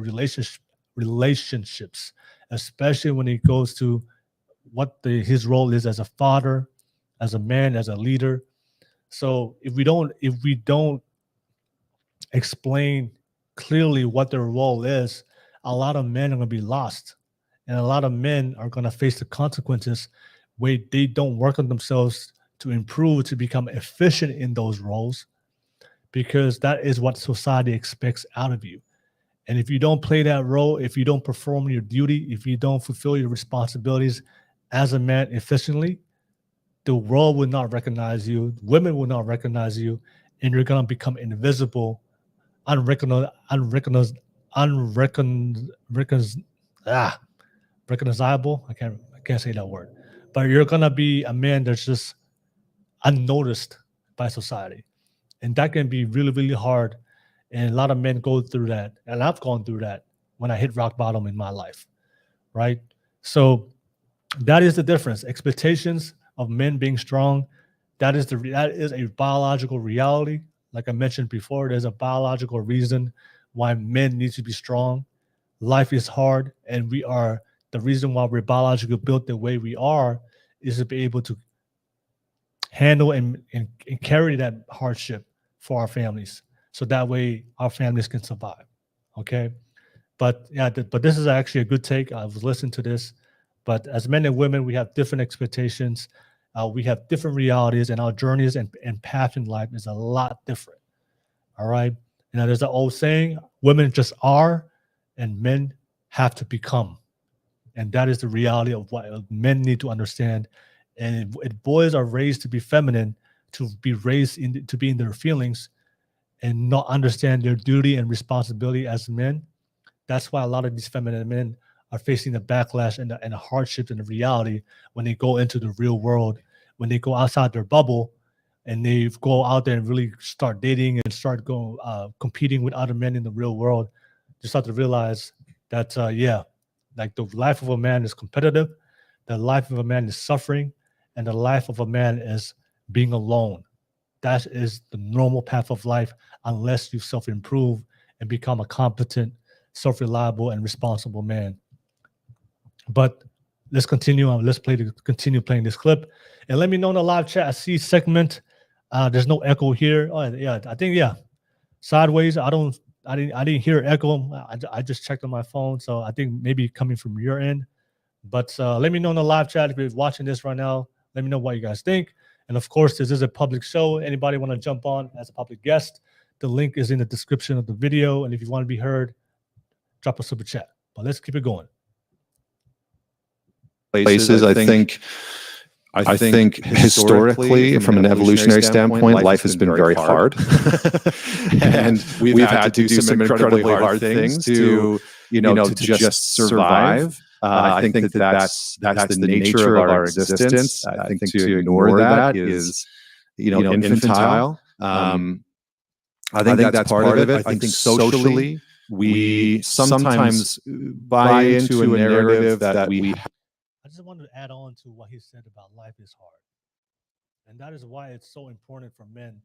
relationships, especially when it goes to what his role is as a father, as a man, as a leader. So if we don't explain clearly what their role is, a lot of men are going to be lost. And a lot of men are going to face the consequences where they don't work on themselves to improve, to become efficient in those roles, because that is what society expects out of you. And if you don't play that role, if you don't perform your duty, if you don't fulfill your responsibilities as a man efficiently, the world will not recognize you, women will not recognize you, and you're going to become invisible, recognizable. I can't say that word. But you're going to be a man that's just unnoticed by society. And that can be really, really hard. And a lot of men go through that. And I've gone through that when I hit rock bottom in my life, right? So that is the difference. Expectations of men being strong, that is a biological reality. Like I mentioned before, there's a biological reason why men need to be strong. Life is hard, and the reason why we're biologically built the way we are is to be able to handle and carry that hardship for our families. So that way our families can survive. Okay. But yeah, but this is actually a good take. I was listening to this. But as men and women, we have different expectations. We have different realities, and our journeys and path in life is a lot different. All right. There's an old saying, women just are, and men have to become. And that is the reality of what men need to understand. And if boys are raised to be feminine, to be raised to be in their feelings and not understand their duty and responsibility as men, that's why a lot of these feminine men are facing the backlash and the hardships and the reality when they go into the real world, when they go outside their bubble and they go out there and really start dating and start going competing with other men in the real world. You start to realize that, like the life of a man is competitive, the life of a man is suffering, and the life of a man is being alone. That is the normal path of life unless you self-improve and become a competent, self-reliable, and responsible man. But let's continue on. Let's continue playing this clip. And let me know in the live chat. I see segment. There's no echo here. Oh, yeah, I think, sideways. I didn't hear echo. I just checked on my phone. So I think maybe coming from your end. But let me know in the live chat if you're watching this right now. Let me know what you guys think. And of course, this is a public show. Anybody want to jump on as a public guest? The link is in the description of the video. And if you want to be heard, drop a super chat. But let's keep it going.
Places, I think historically, from an evolutionary standpoint, life has been very hard. And we've had to do some incredibly hard things to just survive. I think that's the nature of our existence. I think to ignore that is, infantile. I think that's part of it. I think socially, we sometimes buy into a narrative that we have.
I just wanted to add on to what he said about life is hard. And that is why it's so important for men.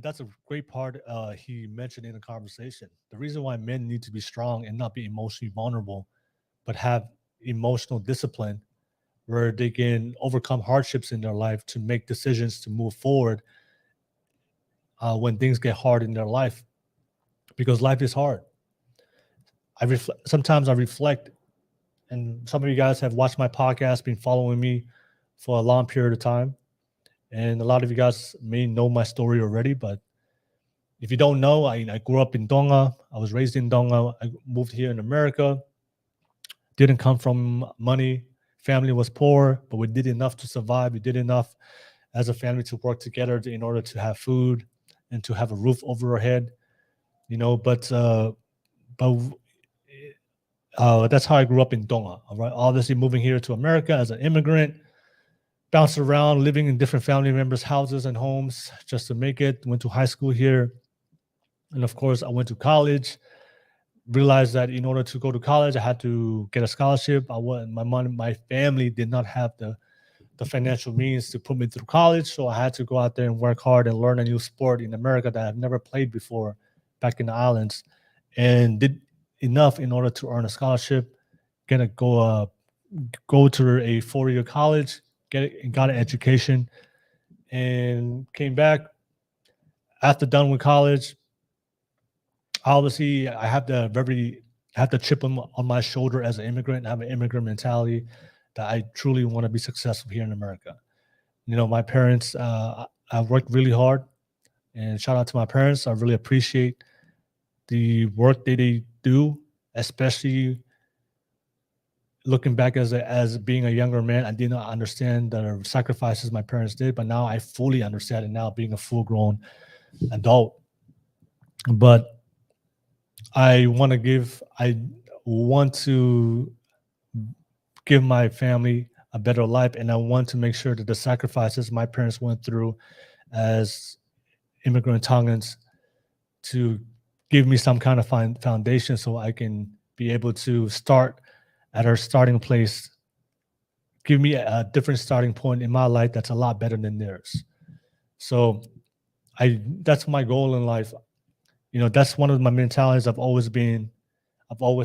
That's a great part he mentioned in the conversation. The reason why men need to be strong and not be emotionally vulnerable, but have emotional discipline where they can overcome hardships in their life to make decisions to move forward when things get hard in their life, because life is hard. Sometimes I reflect, and some of you guys have watched my podcast, been following me for a long period of time. And a lot of you guys may know my story already, but if you don't know, I grew up in Tonga. I was raised in Tonga. I moved here in America. Didn't come from money. Family was poor, but we did enough to survive. We did enough as a family to work together in order to have food and to have a roof over our head. But that's how I grew up in Tonga. All right, obviously moving here to America as an immigrant, bounced around, living in different family members' houses and homes just to make it. Went to high school here, and of course, I went to college. Realized that in order to go to college, I had to get a scholarship. My family did not have the financial means to put me through college, so I had to go out there and work hard and learn a new sport in America that I've never played before, back in the islands, and did enough in order to earn a scholarship. Gonna go to a 4-year college, got an education, and came back. After done with college, obviously I have the chip on my shoulder as an immigrant. I have an immigrant mentality that I truly want to be successful here in America. My parents, I worked really hard, and shout out to my parents. I really appreciate the work that they do, especially looking back as being a younger man. I did not understand the sacrifices my parents did, but now I fully understand it now, being a full-grown adult. But I want to give my family a better life, and I want to make sure that the sacrifices my parents went through as immigrant Tongans to give me some kind of foundation so I can be able to start at our starting place, give me a different starting point in my life that's a lot better than theirs. So that's my goal in life. That's one of my mentalities I've always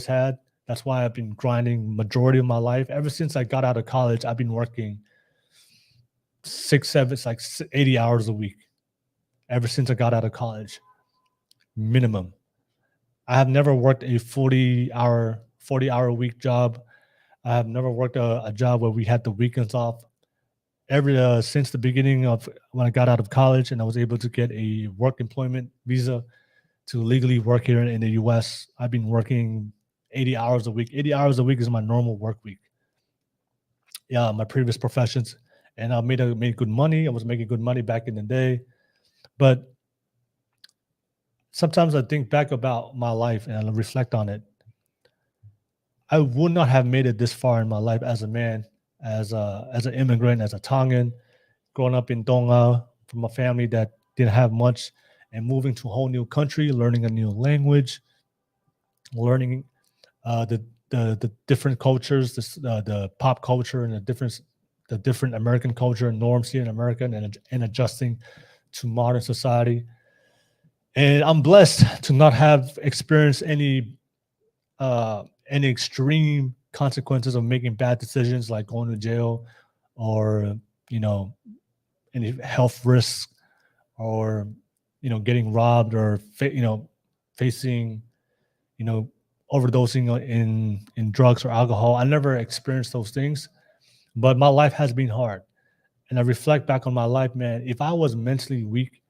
had. That's why I've been grinding majority of my life. Ever since I got out of college, I've been working 80 hours a week. Ever since I got out of college, minimum. I have never worked a 40-hour a week job. I have never worked a job where we had the weekends off. Since the beginning of when I got out of college and I was able to get a work employment visa to legally work here in the US, I've been working 80 hours a week. 80 hours a week is my normal work week. Yeah, my previous professions. And I made good money. I was making good money back in the day. But sometimes I think back about my life and I reflect on it. I would not have made it this far in my life as a man, as an immigrant, as a Tongan, growing up in Tonga from a family that didn't have much, and moving to a whole new country, learning a new language, learning the different cultures, the pop culture and the different American culture and norms here in America, and adjusting to modern society. And I'm blessed to not have experienced any extreme consequences of making bad decisions, like going to jail, or any health risks, or getting robbed, or facing overdosing in drugs or alcohol. I never experienced those things, but my life has been hard. And I reflect back on my life, man. If I was mentally weak,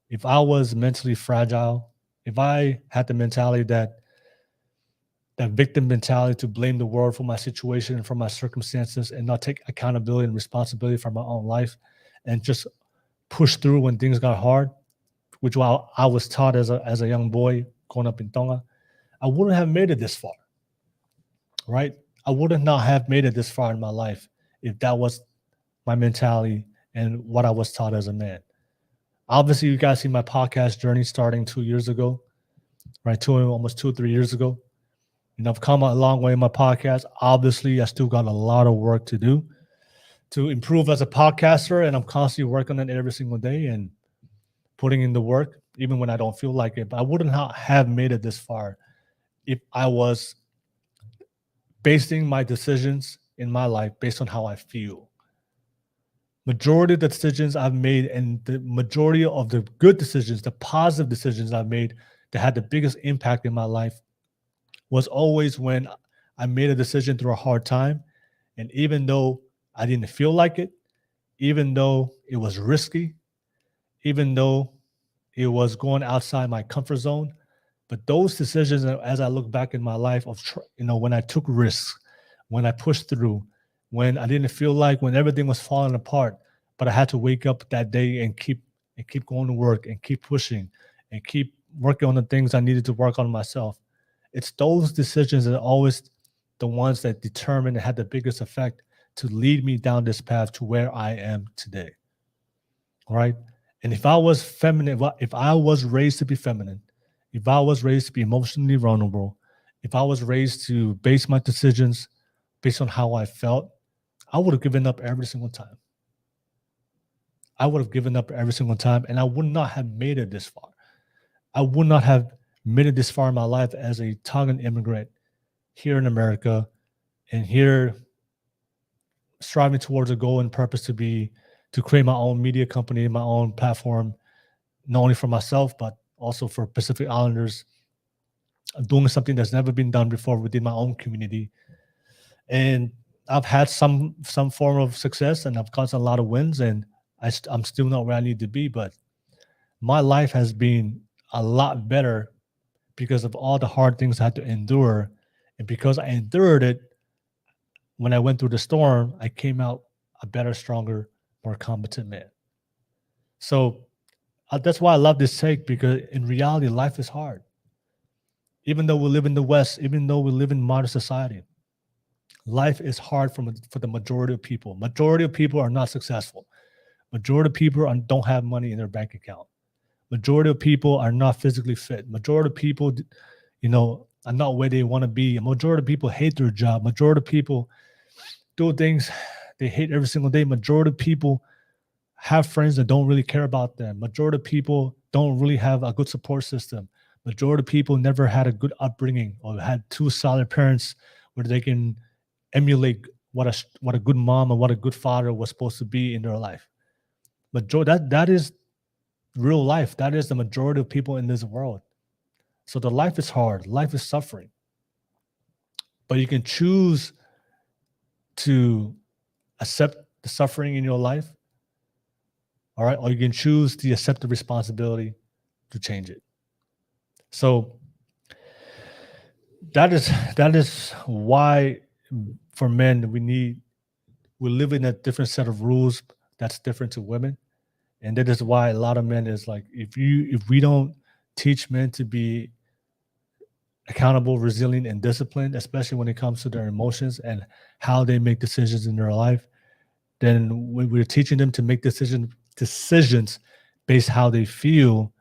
if I was mentally fragile, if I had the mentality that victim mentality to blame the world for my situation and for my circumstances and not take accountability and responsibility for my own life and just push through when things got hard, which I was taught as a young boy growing up in Tonga, I wouldn't have made it this far, right? I would not have made it this far in my life if that was my mentality and what I was taught as a man. Obviously, you guys see my podcast journey starting 2 years ago, right? Almost 2 or 3 years ago. I've come a long way in my podcast. Obviously, I still got a lot of work to do to improve as a podcaster, and I'm constantly working on it every single day and putting in the work, even when I don't feel like it. But I wouldn't have made it this far if I was basing my decisions in my life based on how I feel. Majority of the decisions I've made, and the majority of the good decisions, the positive decisions I've made that had the biggest impact in my life, was always when I made a decision through a hard time. And even though I didn't feel like it, even though it was risky, even though it was going outside my comfort zone, but those decisions, as I look back in my life when I took risks, when I pushed through, when I didn't feel like, when everything was falling apart, but I had to wake up that day and keep going to work and keep pushing and keep working on the things I needed to work on myself. It's those decisions that are always the ones that determine and had the biggest effect to lead me down this path to where I am today. All right. And if I was feminine, if I was raised to be feminine, if I was raised to be emotionally vulnerable, if I was raised to base my decisions based on how I felt, I would have given up every single time. I would have given up every single time, and I would not have made it this far. I would not have made it this far in my life as a Tongan immigrant here in America, and here striving towards a goal and purpose to create my own media company, my own platform, not only for myself, but also for Pacific Islanders, doing something that's never been done before within my own community. And I've had some form of success, and I've gotten a lot of wins, and I'm still not where I need to be, but my life has been a lot better because of all the hard things I had to endure. And because I endured it, when I went through the storm, I came out a better, stronger, more competent man. So that's why I love this take, because in reality, life is hard. Even though we live in the West, even though we live in modern society, Life is hard for the majority of people. Majority of people are not successful. Majority of people don't have money in their bank account. Majority of people are not physically fit. Majority of people, are not where they want to be. Majority of people hate their job. Majority of people do things they hate every single day. Majority of people have friends that don't really care about them. Majority of people don't really have a good support system. Majority of people never had a good upbringing or had two solid parents where they can emulate what a good mom and what a good father was supposed to be in their life. But that is real life. That is the majority of people in this world. So the life is hard. Life is suffering. But you can choose to accept the suffering in your life, all right? Or you can choose to accept the responsibility to change it. So that is why for men we live in a different set of rules that's different to women. And that is why a lot of men is like, if we don't teach men to be accountable, resilient, and disciplined, especially when it comes to their emotions and how they make decisions in their life, then when we're teaching them to make decisions based how they feel,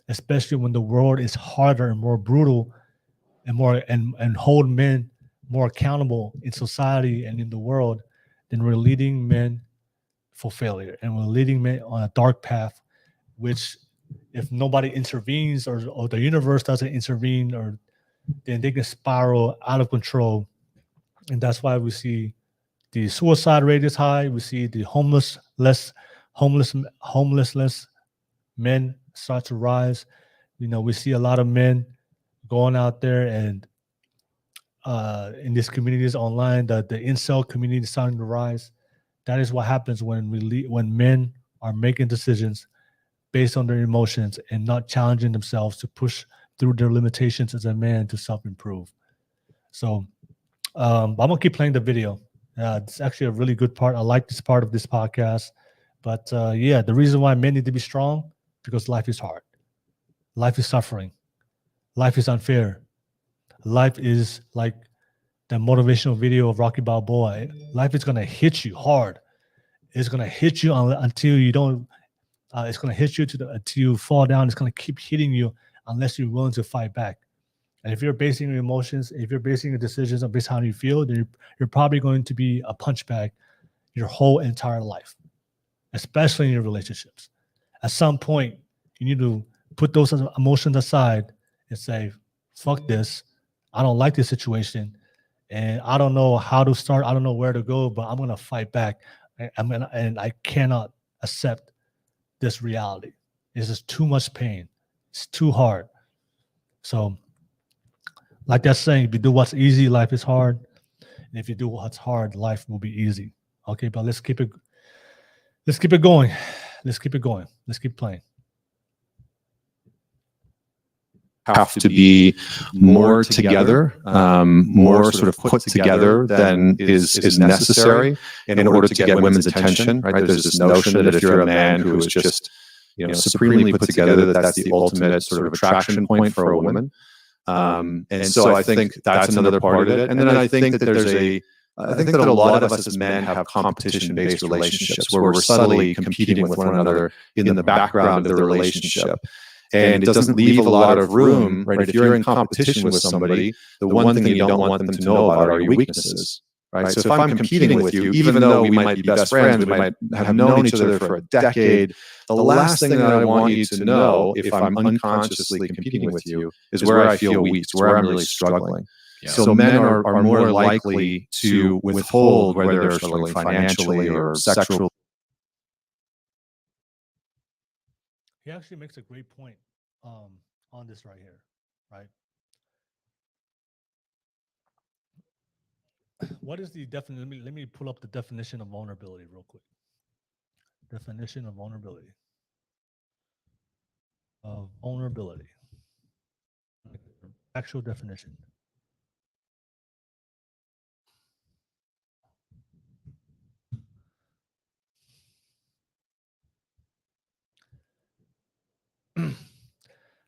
especially when the world is harder and more brutal and more and hold men more accountable in society and in the world, then we're leading men for failure, and we're leading men on a dark path, which if nobody intervenes or the universe doesn't intervene, or then they can spiral out of control. And that's why we see the suicide rate is high. We see the homelessness men start to rise. We see a lot of men going out there and in these communities online, the incel community is starting to rise. That is what happens when men are making decisions based on their emotions and not challenging themselves to push through their limitations as a man to self-improve. So I'm going to keep playing the video. It's actually a really good part. I like this part of this podcast. But the reason why men need to be strong, because life is hard. Life is suffering. Life is unfair. Life is like the motivational video of Rocky Balboa. Life is going to hit you hard. It's going to hit you until you don't. It's going to hit you until you fall down. It's going to keep hitting you unless you're willing to fight back. And if you're basing your emotions, if you're basing your decisions on based on how you feel, then you're probably going to be a punch bag your whole entire life, especially in your relationships. At some point, you need to put those emotions aside and say, fuck this. I don't like this situation. And I don't know how to start. I don't know where to go, but I'm going to fight back. And I cannot accept this reality. It's just too much pain. It's too hard. So, like that saying, if you do what's easy, life is hard. And if you do what's hard, life will be easy. Okay, but let's keep it going. Let's keep it going. Let's keep playing.
Have to be more together, more sort of put together than is necessary in order to get women's attention, right? There's this notion that if you're a man who is just, supremely put together, that's the ultimate sort of attraction point for a woman. And so I think that's another part of it. And then I think that I think that a lot of us as men have competition-based relationships where we're subtly competing with one another in the background of the relationship. And it doesn't leave a lot of room, right? If you're in competition with somebody, the one thing that you don't want them to know about are your weaknesses, right? So if I'm competing with you, even though we might be best friends, we might have known each other for a decade, the last thing that I want you to know, if I'm unconsciously competing with you, is where I feel weak, where I'm really struggling. Yeah. So men are more likely to withhold whether they're struggling financially or sexually.
He actually makes a great point on this right here, right? What is the definition? Let me pull up the definition of vulnerability real quick. Definition of vulnerability. Actual definition.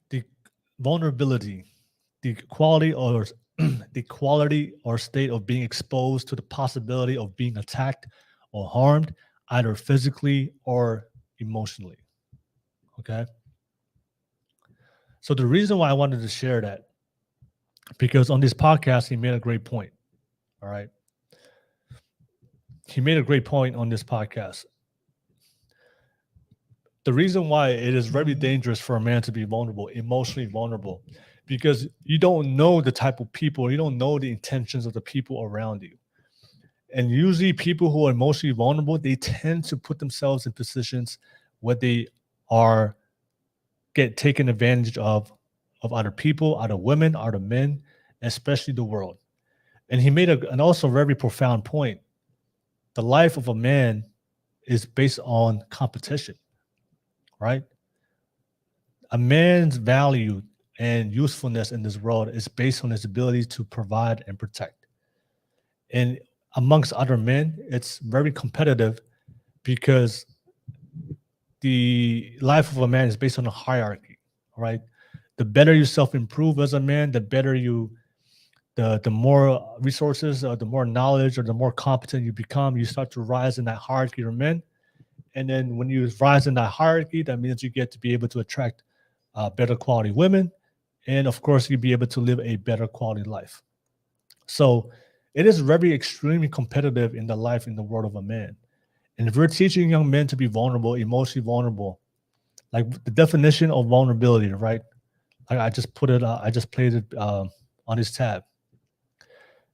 The vulnerability, the quality or the quality or state of being exposed to the possibility of being attacked or harmed, either physically or emotionally. Okay. So the reason why I wanted to share that, because on this podcast, he made a great point. All right. He made a great point on this podcast. The reason why it is very dangerous for a man to be vulnerable, emotionally vulnerable, because you don't know the type of people, you don't know the intentions of the people around you. And usually people who are emotionally vulnerable, they tend to put themselves in positions where they are get taken advantage of other people, other women, other men, especially the world. And he made an also very profound point. The life of a man is based on competition, right? A man's value and usefulness in this world is based on his ability to provide and protect. And amongst other men, it's very competitive because the life of a man is based on a hierarchy, right? The better you self-improve as a man, the better you, the more resources, or the more knowledge, or the more competent you become, you start to rise in that hierarchy of men. And then when you rise in that hierarchy, that means you get to be able to attract better quality women. And of course, you'll be able to live a better quality life. So it is very extremely competitive in the life, in the world of a man. And if we're teaching young men to be vulnerable, emotionally vulnerable, like the definition of vulnerability, right? I just put it, I just played it on this tab.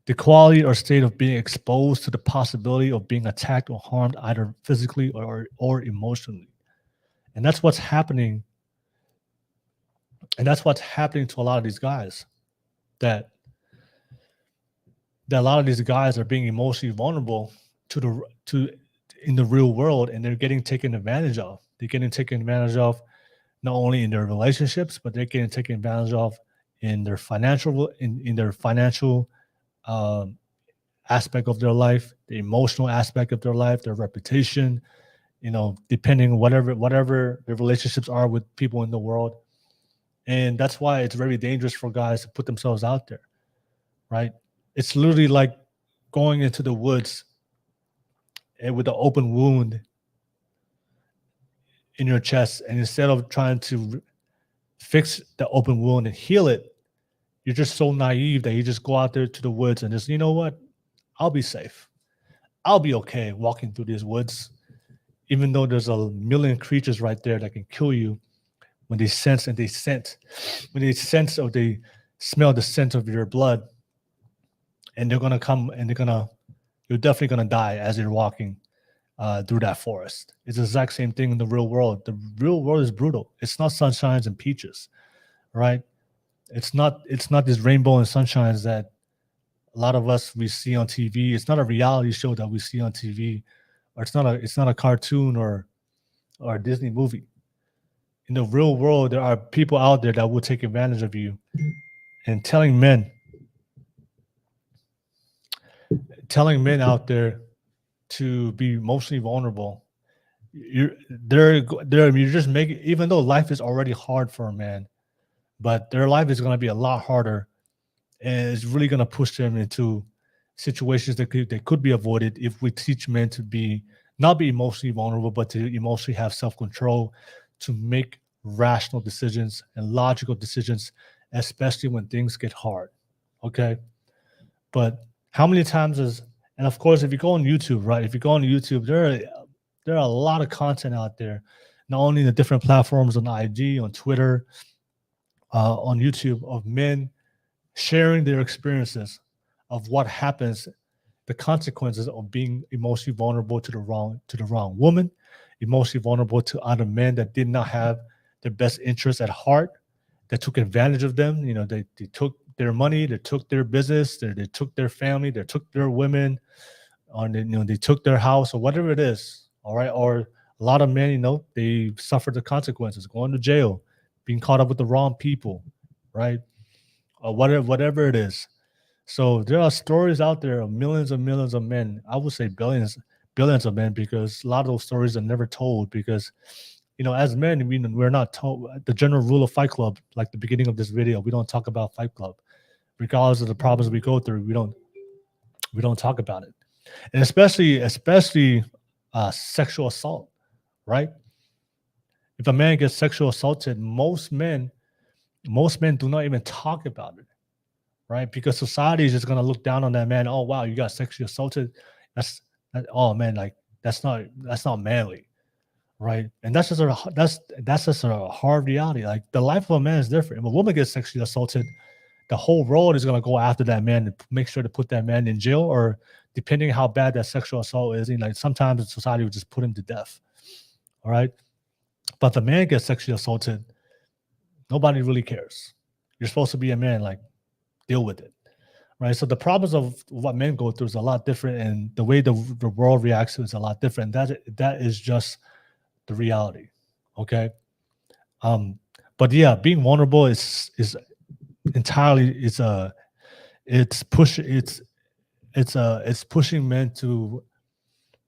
The quality or state of being exposed to the possibility of being attacked or harmed, either physically or emotionally. And that's what's happening. And that's what's happening to a lot of these guys, that a lot of these guys are being emotionally vulnerable to in the real world, and they're getting taken advantage of. They're getting taken advantage of not only in their relationships, but they're getting taken advantage of in their financial aspect of their life, the emotional aspect of their life, their reputation, depending whatever their relationships are with people in the world. And that's why it's very dangerous for guys to put themselves out there, right? It's literally like going into the woods and with an open wound in your chest, and instead of trying to fix the open wound and heal it, you're just so naive that you just go out there to the woods and just, you know what? I'll be safe. I'll be okay walking through these woods, even though there's a million creatures right there that can kill you when they sense or they smell the scent of your blood. And they're going to come and you're definitely going to die as you're walking through that forest. It's the exact same thing in the real world. The real world is brutal. It's not sunshines and peaches, right? It's not this rainbow and sunshines that a lot of us we see on TV. It's not a reality show that we see on TV, or it's not a cartoon or a Disney movie. In the real world, there are people out there that will take advantage of you. And telling men out there to be emotionally vulnerable, you're just making, even though life is already hard for a man, but their life is going to be a lot harder, and it's really going to push them into situations that could be avoided if we teach men to not be emotionally vulnerable, but to emotionally have self-control, to make rational decisions and logical decisions, especially when things get hard. Okay. But how many times and of course, if you go on YouTube, right? If you go on YouTube, there are a lot of content out there, not only in the different platforms on IG, on Twitter, on YouTube, of men sharing their experiences of what happens, the consequences of being emotionally vulnerable to the wrong woman, emotionally vulnerable to other men that did not have their best interests at heart, that took advantage of them. They took their money, they took their business, they took their family, they took their women, or they took their house, or whatever it is. All right. Or a lot of men, they suffered the consequences, going to jail, being caught up with the wrong people, right? Or whatever it is. So there are stories out there of millions and millions of men. I would say billions of men, because a lot of those stories are never told, because as men, we're not told the general rule of Fight Club. Like the beginning of this video, we don't talk about Fight Club. regardless of the problems we go through, we don't talk about it. And especially sexual assault, right? If a man gets sexual assaulted, most men do not even talk about it, right? Because society is just gonna look down on that man. Oh wow, you got sexually assaulted. Oh man, like that's not manly, right? And that's just a hard reality. Like the life of a man is different. If a woman gets sexually assaulted, the whole world is gonna go after that man and make sure to put that man in jail, or depending how bad that sexual assault is, like sometimes society would just put him to death. All right. But if the man gets sexually assaulted, nobody really cares. You're supposed to be a man, like deal with it. Right. So the problems of what men go through is a lot different, and the way the world reacts to it is a lot different. That is just the reality. Okay. But yeah, being vulnerable is entirely it's pushing men to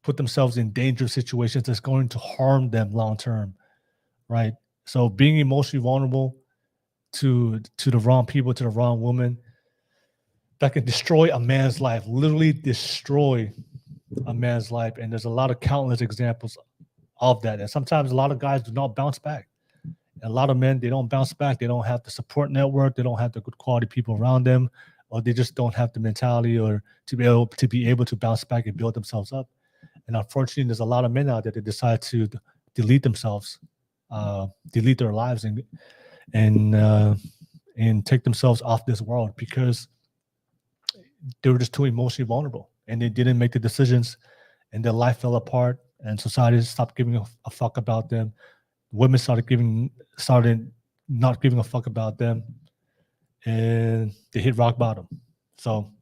put themselves in dangerous situations that's going to harm them long term, right? So being emotionally vulnerable to the wrong people, to the wrong woman, that can destroy a man's life, literally destroy a man's life. And there's a lot of countless examples of that. And sometimes a lot of guys do not bounce back. A lot of men, they don't bounce back. They don't have the support network. They don't have the good quality people around them, or they just don't have the mentality or to be able to bounce back and build themselves up. And unfortunately, there's a lot of men out there that decide to delete themselves, delete their lives, and take themselves off this world because they were just too emotionally vulnerable and they didn't make the decisions, and their life fell apart, and society stopped giving a fuck about them. Women started not giving a fuck about them, and they hit rock bottom. So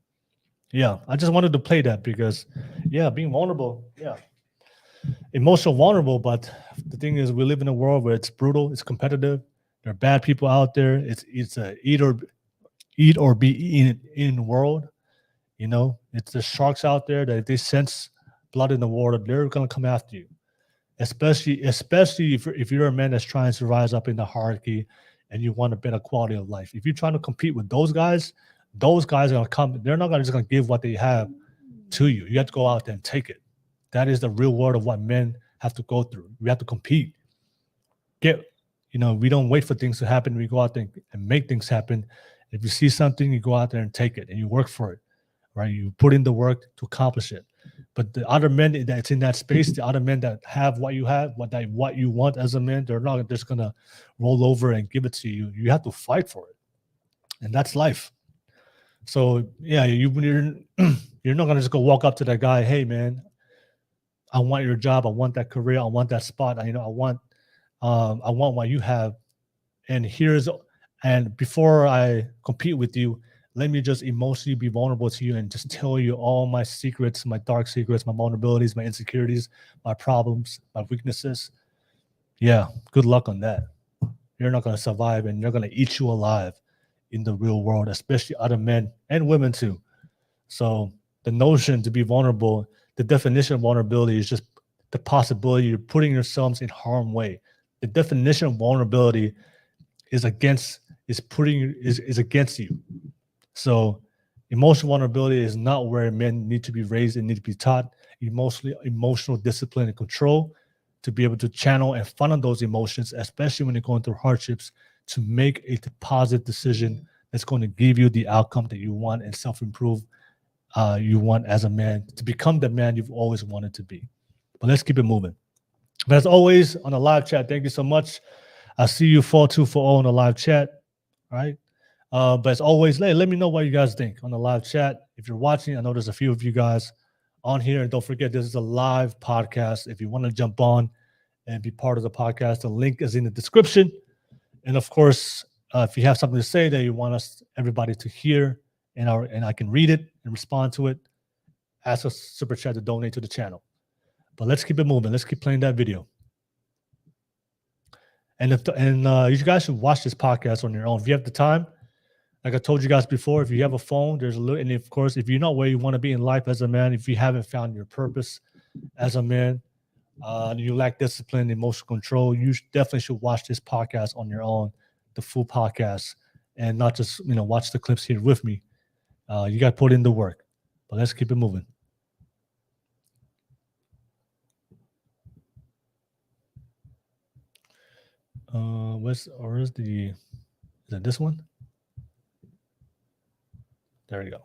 yeah, I just wanted to play that because yeah, being vulnerable, yeah, emotional vulnerable, but the thing is we live in a world where it's brutal, it's competitive, there are bad people out there. It's a eat or be eaten world. You know, it's the sharks out there that if they sense blood in the water, they're gonna come after you. Especially if you're a man that's trying to rise up in the hierarchy and you want a better quality of life. If you're trying to compete with those guys are gonna come. They're not just gonna give what they have to you. You have to go out there and take it. That is the real world of what men have to go through. We have to compete. We don't wait for things to happen. We go out there and make things happen. If you see something, you go out there and take it and you work for it, right? You put in the work to accomplish it. But the other men that's in that space, the other men that have what you have, what you want as a man, they're not just gonna roll over and give it to you. You have to fight for it, and that's life. So yeah, you're not gonna just go walk up to that guy, hey man, I want your job, I want that career, I want that spot. I want what you have, and before I compete with you, let me just emotionally be vulnerable to you and just tell you all my secrets, my dark secrets, my vulnerabilities, my insecurities, my problems, my weaknesses. Yeah, good luck on that. You're not going to survive, and you're going to eat you alive in the real world, especially other men and women too. So the notion to be vulnerable, the definition of vulnerability is just the possibility you're putting yourselves in harm's way. The definition of vulnerability is against you. So emotional vulnerability is not where men need to be raised and need to be taught emotional discipline and control to be able to channel and funnel those emotions, especially when you're going through hardships, to make a positive decision that's going to give you the outcome that you want and self-improve you want as a man, to become the man you've always wanted to be. But let's keep it moving. But as always, on the live chat, thank you so much. I see you 4240 on the live chat. All right. But as always, let me know what you guys think on the live chat. If you're watching, I know there's a few of you guys on here. And don't forget, this is a live podcast. If you want to jump on and be part of the podcast, the link is in the description. And of course, if you have something to say that you want everybody to hear, and I can read it and respond to it, ask a super chat to donate to the channel. But let's keep it moving. Let's keep playing that video. And you guys should watch this podcast on your own if you have the time. Like I told you guys before, if you have a phone, there's a little, and of course, if you're not where you want to be in life as a man, if you haven't found your purpose as a man, you lack discipline, emotional control, you definitely should watch this podcast on your own, the full podcast, and not just watch the clips here with me. You got to put in the work. But let's keep it moving. Is it this one? There we go.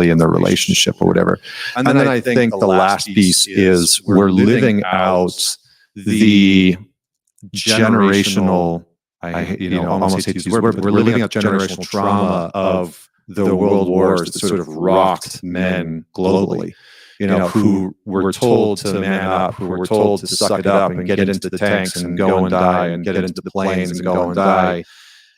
In their relationship or whatever. And then I think the last piece is we're living out the generational, I almost hate to use the word, but we're living out generational trauma of the world wars that sort of rocked men globally. Who were told to man up, who were told to suck it up and get into the tanks and go and die, and get into the planes and go and die,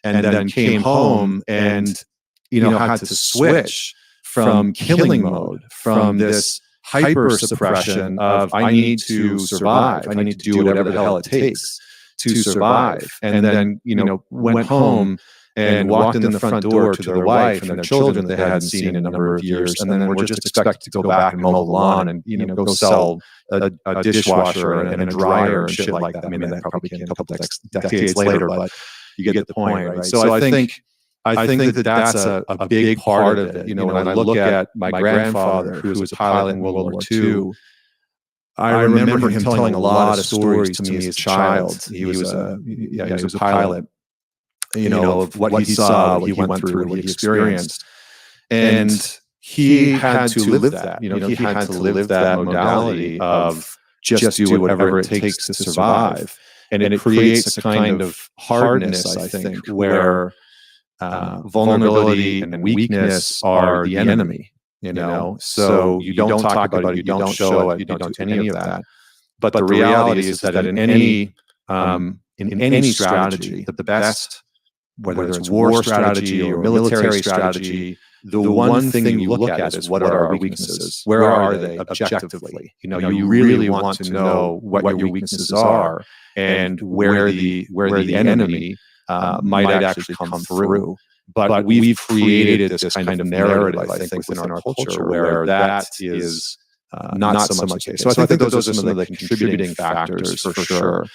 and then came home and had to switch from killing mode, from this hyper suppression of I need to survive, I need to do whatever the hell it takes to survive, and then went home and walked in the front door to their wife and their children that they hadn't seen in a number of years, and then were just expected to go back and mow the lawn and go sell a dishwasher and a dryer and shit like that. I mean, that probably came a couple decades later, but you get the point, right? So I think that that's a big part of it. When I look at my grandfather, who was a pilot in World War II, I remember him telling a lot of stories to me as a child. He was a pilot. Of what he saw, what he went through, what he experienced. And he had to live that. He had to live that modality of just do whatever it takes to survive. And it creates a kind of hardness, I think, where vulnerability and weakness are the enemy. So you don't talk about it, you don't show it, you don't do any of that. But the reality is that in any strategy, the best, whether it's war strategy or military strategy, the one thing you look at is what are our weaknesses? Where are they objectively? You really want to know what your weaknesses are and where the enemy might actually come through. But we've created this kind of narrative, I think, within our culture where that is not so much the case. So I think those are some of the contributing factors for sure.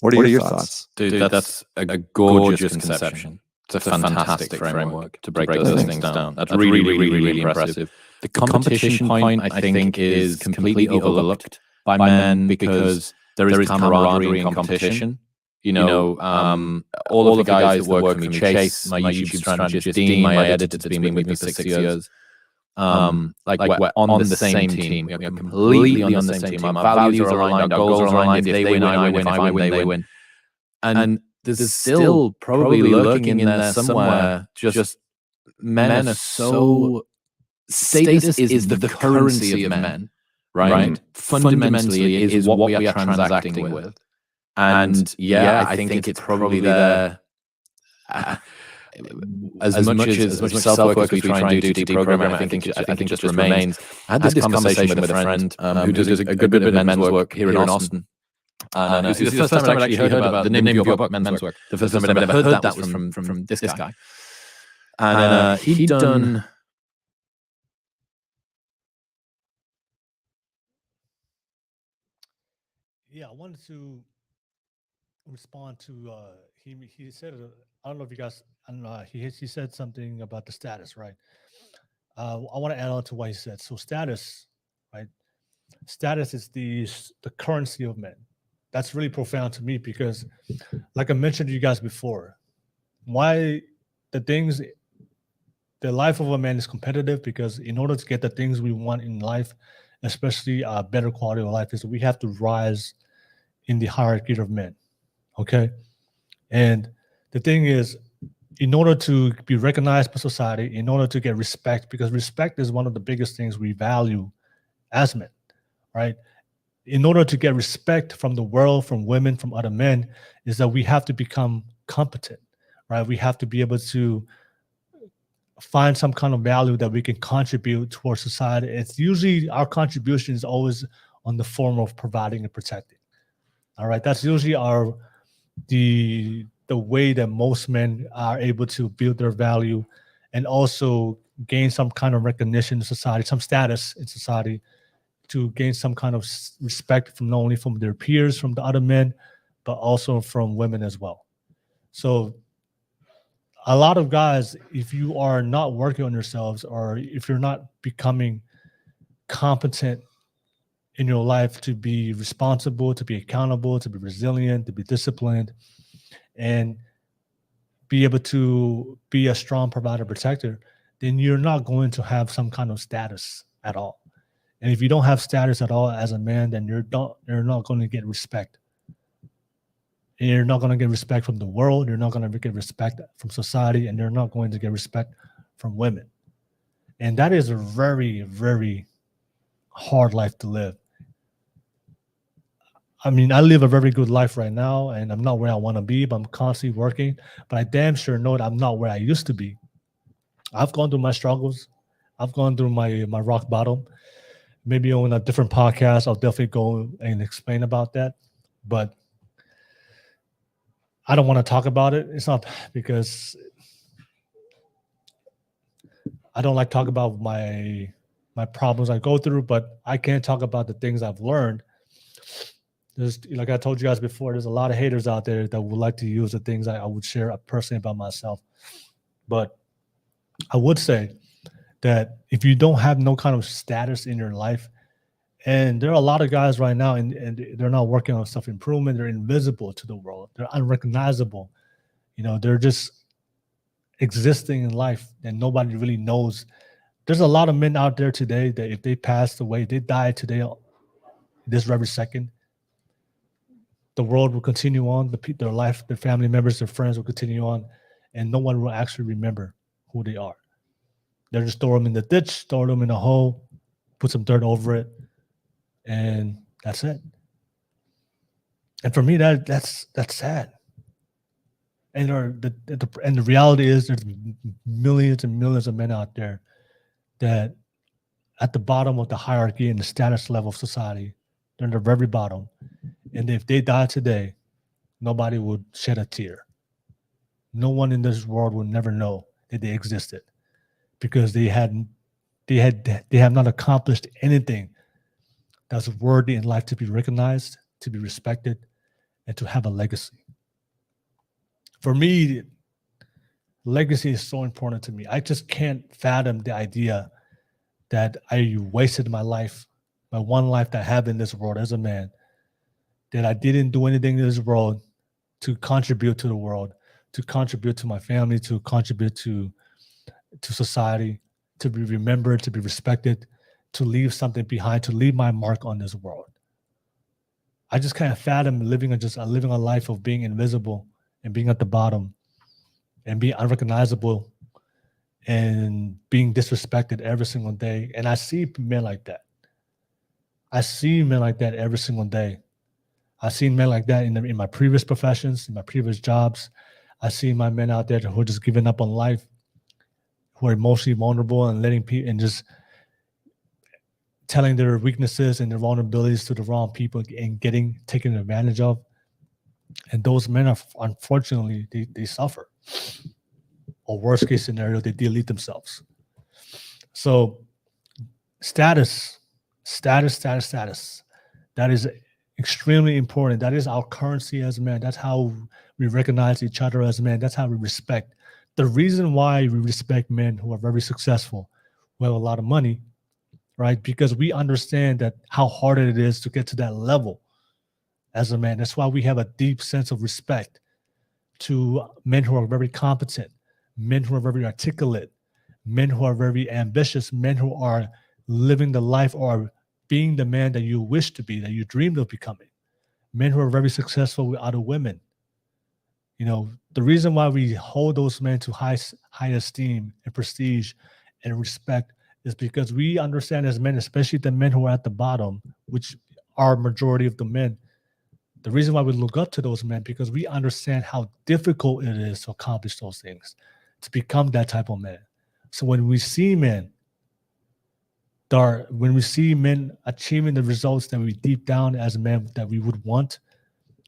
What are your thoughts?
Dude, that's a gorgeous conception. It's a fantastic framework to break those things down. That's really, really, really impressive. The competition point, I think, is completely overlooked by men because there is camaraderie and competition. All of the guys that work for me, Chase, my YouTube strategist, Dean, my editor, that's been with me for 6 years. We're on the same team. We're completely on the same team. Our values are aligned, our goals are aligned. If they win, I win. If I win, they win. And there's still probably lurking in there somewhere just men are so... Status is the currency of men, right? Fundamentally, it is what we are transacting with. And I think it's probably there... As much self-work as we try and do to deprogram it, I think it just remains. I had this conversation with a friend who does a good bit of men's work here in Austin. And it was the first time I actually heard about the name of your book, Men's Work. The first time I'd ever heard that was from this guy. And he'd done...
Yeah, I wanted to respond to he said I don't know if you guys he said something about the status, right? I want to add on to what he said. So status, right? Status is the currency of men. That's really profound to me because, like I mentioned to you guys before, why the life of a man is competitive, because in order to get the things we want in life, especially a better quality of life, is we have to rise in the hierarchy of men. Okay. And the thing is, in order to be recognized by society, in order to get respect, because respect is one of the biggest things we value as men, right? In order to get respect from the world, from women, from other men, is that we have to become competent, right? We have to be able to find some kind of value that we can contribute towards society. It's usually our contribution is always on the form of providing and protecting. All right, that's usually the way that most men are able to build their value and also gain some kind of recognition in society, some status in society, to gain some kind of respect from not only from their peers, from the other men, but also from women as well. So a lot of guys, if you are not working on yourselves, or if you're not becoming competent in your life to be responsible, to be accountable, to be resilient, to be disciplined, and be able to be a strong provider, protector, then you're not going to have some kind of status at all. And if you don't have status at all as a man, then you're not going to get respect. And you're not going to get respect from the world. You're not going to get respect from society, and you're not going to get respect from women. And that is a very, very hard life to live. I mean, I live a very good life right now, and I'm not where I want to be, but I'm constantly working. But I damn sure know that I'm not where I used to be. I've gone through my struggles. I've gone through my rock bottom. Maybe on a different podcast, I'll definitely go and explain about that. But I don't want to talk about it. It's not because I don't like talk about my problems I go through, but I can talk about the things I've learned. There's, like I told you guys before, there's a lot of haters out there that would like to use the things I would share personally about myself. But I would say that if you don't have no kind of status in your life, and there are a lot of guys right now, and they're not working on self-improvement, they're invisible to the world, they're unrecognizable. You know, they're just existing in life and nobody really knows. There's a lot of men out there today that if they passed away, they died today, this very second, the world will continue on, their life, their family members, their friends will continue on, and no one will actually remember who they are. They'll just throw them in the ditch, throw them in a hole, put some dirt over it, and that's it. And for me, that's sad. And the reality is there's millions and millions of men out there that at the bottom of the hierarchy and the status level of society, they're in the very bottom. And if they die today, nobody would shed a tear. No one in this world will never know that they existed because they have not accomplished anything that's worthy in life to be recognized, to be respected, and to have a legacy. For me, legacy is so important to me. I just can't fathom the idea that I wasted my life, my one life that I have in this world as a man, that I didn't do anything in this world to contribute to the world, to contribute to my family, to contribute to society, to be remembered, to be respected, to leave something behind, to leave my mark on this world. I just can't fathom living a life of being invisible and being at the bottom and being unrecognizable and being disrespected every single day. And I see men like that. I see men like that every single day. I've seen men like that in my previous professions, in my previous jobs. I see my men out there who are just giving up on life, who are emotionally vulnerable and letting people and just telling their weaknesses and their vulnerabilities to the wrong people and getting taken advantage of. And those men are, unfortunately, they suffer. Or worst case scenario, they delete themselves. So status. That is extremely important. That is our currency as men. That's how we recognize each other as men. That's how we respect. The reason why we respect men who are very successful, who have a lot of money, right? Because we understand that how hard it is to get to that level as a man. That's why we have a deep sense of respect to men who are very competent, men who are very articulate, men who are very ambitious, men who are living the life or being the man that you wish to be, that you dreamed of becoming, men who are very successful with other women. You know, the reason why we hold those men to high esteem and prestige and respect is because we understand as men, especially the men who are at the bottom, which are majority of the men. The reason why we look up to those men, because we understand how difficult it is to accomplish those things, to become that type of man. So when we see men achieving the results that we deep down as men that we would want,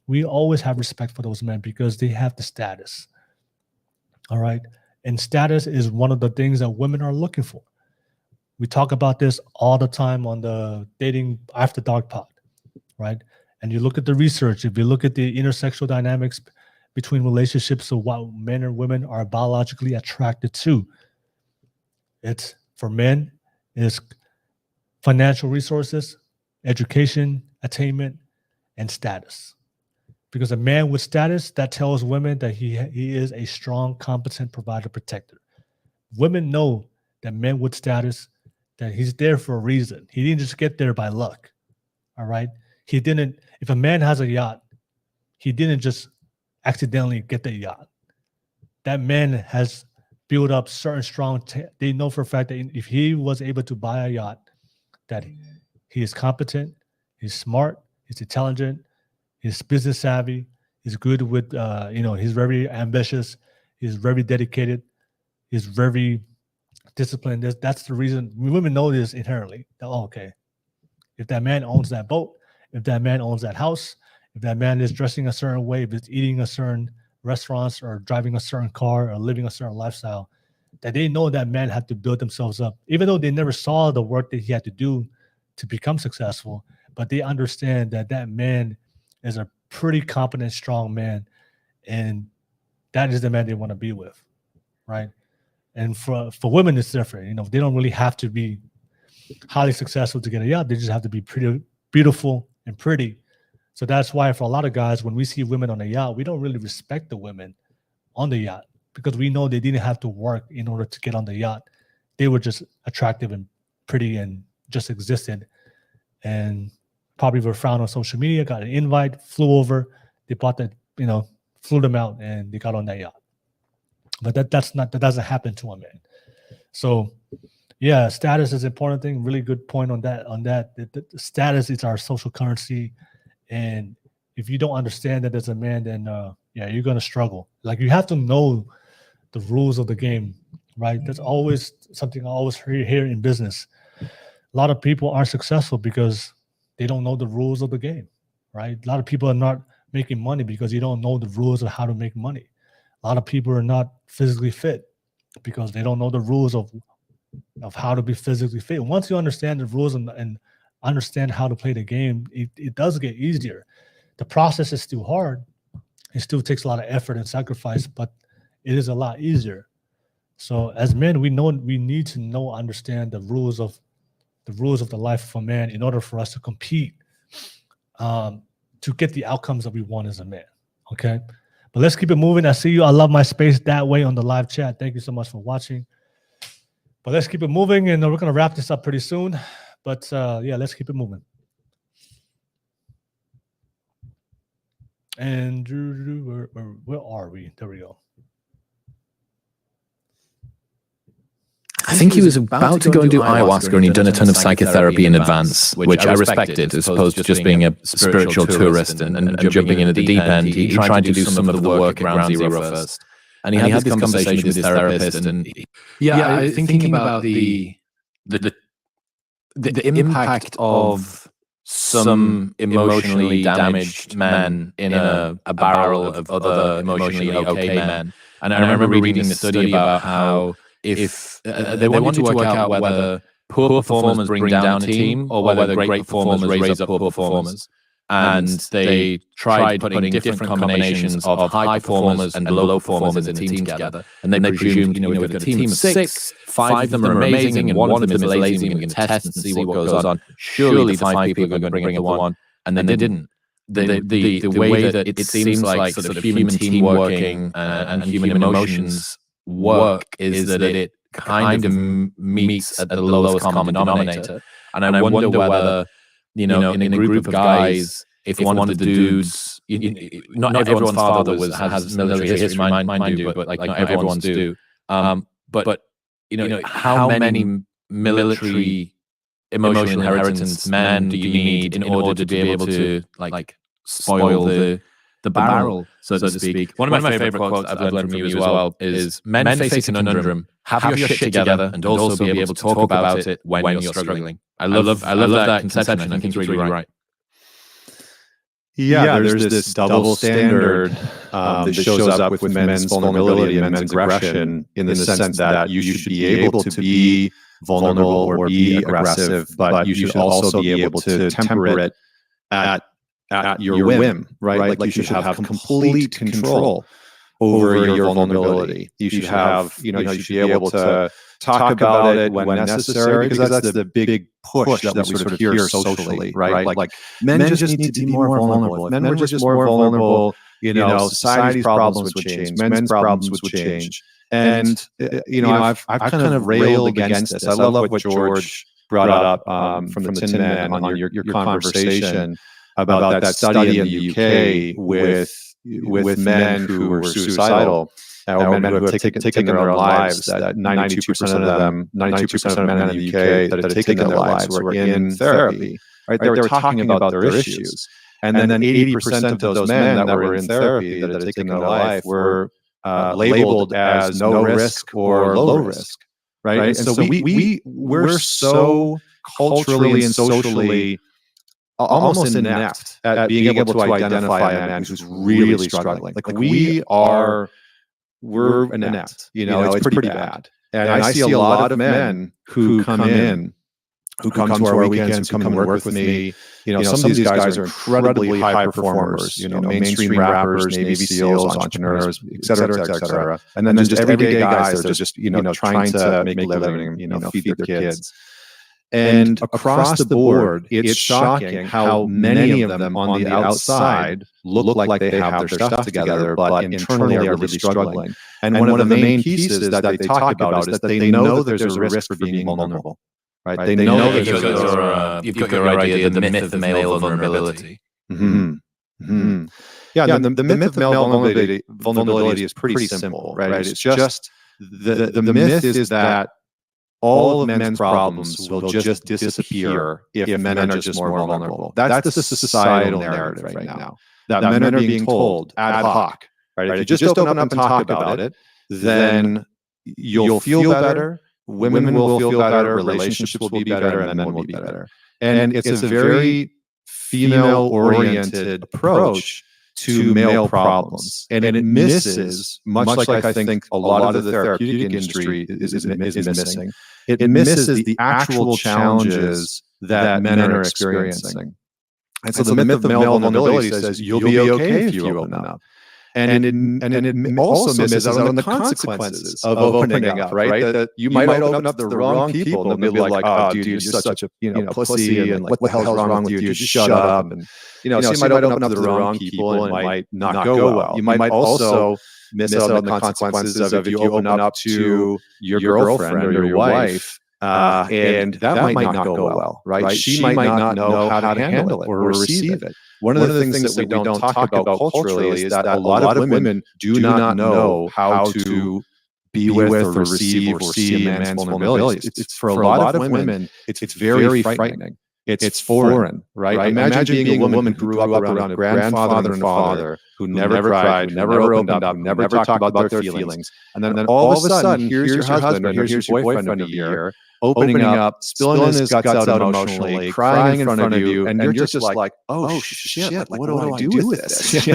we always have respect for those men because they have the status. All right. And status is one of the things that women are looking for. We talk about this all the time on the Dating After Dark pod, right? And you look at the research, if you look at the intersexual dynamics between relationships of what men and women are biologically attracted to. It's for men, it's financial resources, education, attainment, and status. Because a man with status, that tells women that he is a strong, competent provider, protector. Women know that men with status, that he's there for a reason. He didn't just get there by luck. All right. He didn't, if a man has a yacht, he didn't just accidentally get the yacht. That man has built up certain strong, they know for a fact that if he was able to buy a yacht, that he is competent, he's smart, he's intelligent, he's business savvy, he's good with, he's very ambitious, he's very dedicated, he's very disciplined. That's the reason women know this inherently. That, okay, if that man owns that boat, if that man owns that house, if that man is dressing a certain way, if it's eating a certain restaurants or driving a certain car or living a certain lifestyle, that they know that man had to build themselves up, even though they never saw the work that he had to do to become successful. But they understand that that man is a pretty competent, strong man, and that is the man they want to be with, right? And for women, it's different. They don't really have to be highly successful to get a yacht. They just have to be pretty beautiful and pretty. So that's why for a lot of guys, when we see women on a yacht, we don't really respect the women on the yacht because we know they didn't have to work in order to get on the yacht. They were just attractive and pretty and just existed, and probably were found on social media, got an invite, flew over, they bought that, flew them out, and they got on that yacht. But that doesn't happen to a man. So yeah, status is an important thing. Really good point on that. The status is our social currency. And if you don't understand that as a man, then you're gonna struggle. Like, you have to know the rules of the game, right? That's always something I always hear in business. A lot of people aren't successful because they don't know the rules of the game, right? A lot of people are not making money because you don't know the rules of how to make money. A lot of people are not physically fit because they don't know the rules of how to be physically fit. Once you understand the rules and understand how to play the game, it does get easier. The process is still hard. It still takes a lot of effort and sacrifice, but it is a lot easier. So as men, we need to understand the rules of the life of a man in order for us to compete, to get the outcomes that we want as a man. Okay. But let's keep it moving. I see you. I love my space that way on the live chat. Thank you so much for watching. But let's keep it moving, and we're going to wrap this up pretty soon. But let's keep it moving. And where are we? There we go.
I think he was about to go and do ayahuasca, and he'd done a ton of psychotherapy in advance, which I respected, as opposed to just being a spiritual tourist and jumping into the deep end. He tried to do some of the work at Ground Zero first. And he had this conversation with his therapist, and thinking about the impact of some emotionally damaged men in a barrel of other emotionally okay men. And I remember reading a study about how if they wanted to work out whether poor performers bring down a team or whether great performers raise up poor performers. And they tried putting different combinations of high performers and low performers in a team together. And they presumed, we've got a team of 6, 5 of them are amazing, and one of them is lazy, and we can test and see what goes on. Surely the 5 people are going to bring up the one. And then they didn't. The way that it seems like sort of human team working and human emotions work is that it kind of meets at the lowest common denominator. And I wonder whether, in a group of guys, if one of the dudes, not everyone's father has military history, mind you, but like not everyone's do. But how many military emotional inheritance men do you need in order to be able to like spoil the barrel, so to speak? One of my favorite quotes I've learned from you as well is, men face a conundrum: have your shit together and also be able to talk about it when you're struggling. I love that conception. I think it's really right.
Yeah, there's this double standard that shows up with men's vulnerability and men's aggression, in the sense that you should be able to be vulnerable or be aggressive, but you should also be able to temper it at at your whim, right? Like you should have complete control over your vulnerability. You should have, you should be able to talk about it when necessary, because that's the big push that we sort of hear socially, right? Like men just need to be more vulnerable. If men were just more vulnerable, society's problems would change, men's problems would change. And I've kind of railed against this. I love what George brought up from the Tin Man on your conversation about that study in the UK with men who were suicidal, or men who have taken their own lives. That 92% of them, 92% of men in the UK that have taken their lives were in therapy. Right? They were talking about their issues, and then 80% of those men that were in therapy that had taken their life were labeled as no risk or low risk. Right? And so we're so culturally and socially almost inept at being able to identify a man who's really struggling. Like we're inept. It's pretty bad. And I see a lot of men who come to our weekends, who come and work with me. Some of these guys are incredibly high performers. Mainstream rappers, Navy SEALs, entrepreneurs, et cetera. And then just everyday guys that are just trying to make a living, feed their kids. And across the board, it's shocking how many of them on the outside look like they have their stuff together, but internally are really struggling. And one of the main pieces that they talk about is that they know that there's a risk for being vulnerable. Right? They know that
you've got your idea, the myth of male vulnerability.
Mm-hmm. Mm-hmm. Yeah, the myth of male vulnerability is pretty simple, right? It's just the myth is that all of men's problems will just disappear if men are just more vulnerable. That's the societal narrative right now. That men are being told ad hoc, right? If you just open up and talk about it, then you'll feel better, women will feel better, relationships will be better, and men will be better. And it's a very female-oriented approach to male problems. And it misses, much like I think a lot of the therapeutic industry is missing, it misses the actual challenges that men are experiencing. And so the myth of male vulnerability says you'll be okay if you open up. And it also misses out on the consequences of opening up, right? That you might open up to the wrong people, and they'll be like, "Oh, dude, you're such a pussy, and what the hell's wrong with you? Just shut up." And so you might open up to the wrong people, and it might not go well. You might also miss out on the consequences of if you open up to your girlfriend or your wife, and that might not go well, right? She might not know how to handle it or receive it. One of the things that we don't talk about culturally is that a lot of women do not know how to be with or receive or see a man's vulnerabilities. It's for a lot of women, it's very frightening. It's foreign, right? Imagine being a woman who grew up around a grandfather and a father who never cried, who never opened up, who never talked about their feelings. And then all of a sudden, here's your husband or here's your boyfriend of the year, opening up, spilling his guts out emotionally, crying in front of you, and you're just like, oh shit, what do I do with this?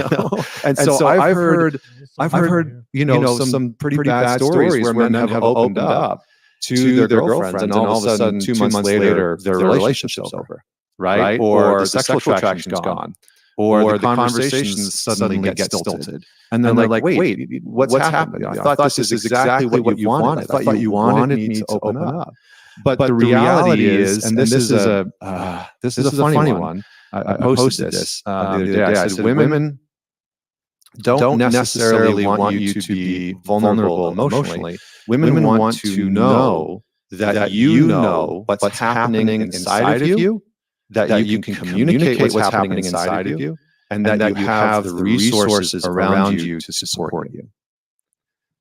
And so I've heard, some pretty bad stories where men have opened up to their girlfriends, and all of a sudden, 2 months later, their relationship's over, right? Or the sexual attraction's gone, or the conversations suddenly get stilted. And then they're like, wait, what's happening? I thought this is exactly what you wanted. I thought you wanted me to open up. But the reality is, and this is a funny one. I posted this the other day. I said, women don't necessarily want you to be vulnerable emotionally. Women want to know that you know what's happening inside of you, that you can communicate what's happening inside of you, and that you have the resources around you to support you.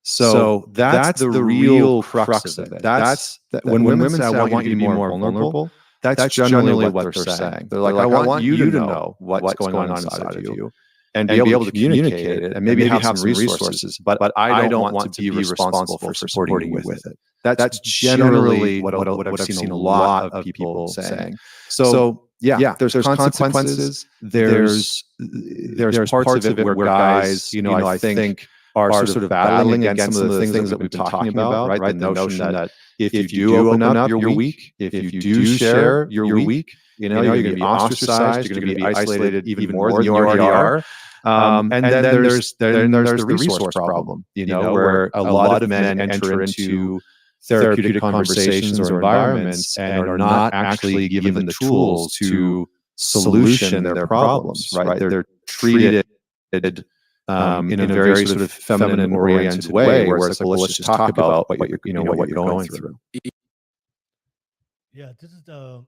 So that's the real crux of it. That's when women say, I want you to be more vulnerable, that's generally what they're saying. They're like, I want you to know what's going on inside of you and be able to communicate it and maybe have some resources, but I don't want to be responsible for supporting you with it. That's generally what I've seen a lot of people saying. So yeah, there's consequences. There's parts of it where guys, I think are sort of battling against some of the things that we've been talking about, right? The notion that if you do open up, you're weak. If you do share, you're weak. You're going to be ostracized. You're going to be isolated even more than you already are. And then there's the resource problem, where a lot of men enter into therapeutic conversations or environments and are not actually given the tools to solution their problems, right? They're treated in a very sort of feminine oriented way, where it's like, well, let's just talk about what you're going through.
Yeah, this is the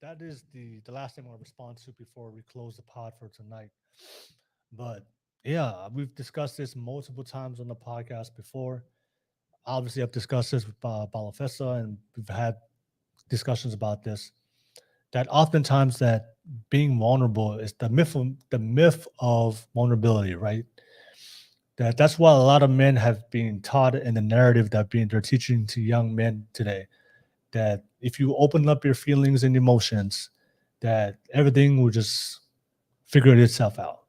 that is the last thing I want to respond to before we close the pod for tonight. But yeah, we've discussed this multiple times on the podcast before. Obviously, I've discussed this with Balafessa, and we've had discussions about this. That oftentimes that being vulnerable is the myth of vulnerability, right? That's why a lot of men have been taught in the narrative that they're teaching to young men today, that if you open up your feelings and emotions, that everything will just figure itself out,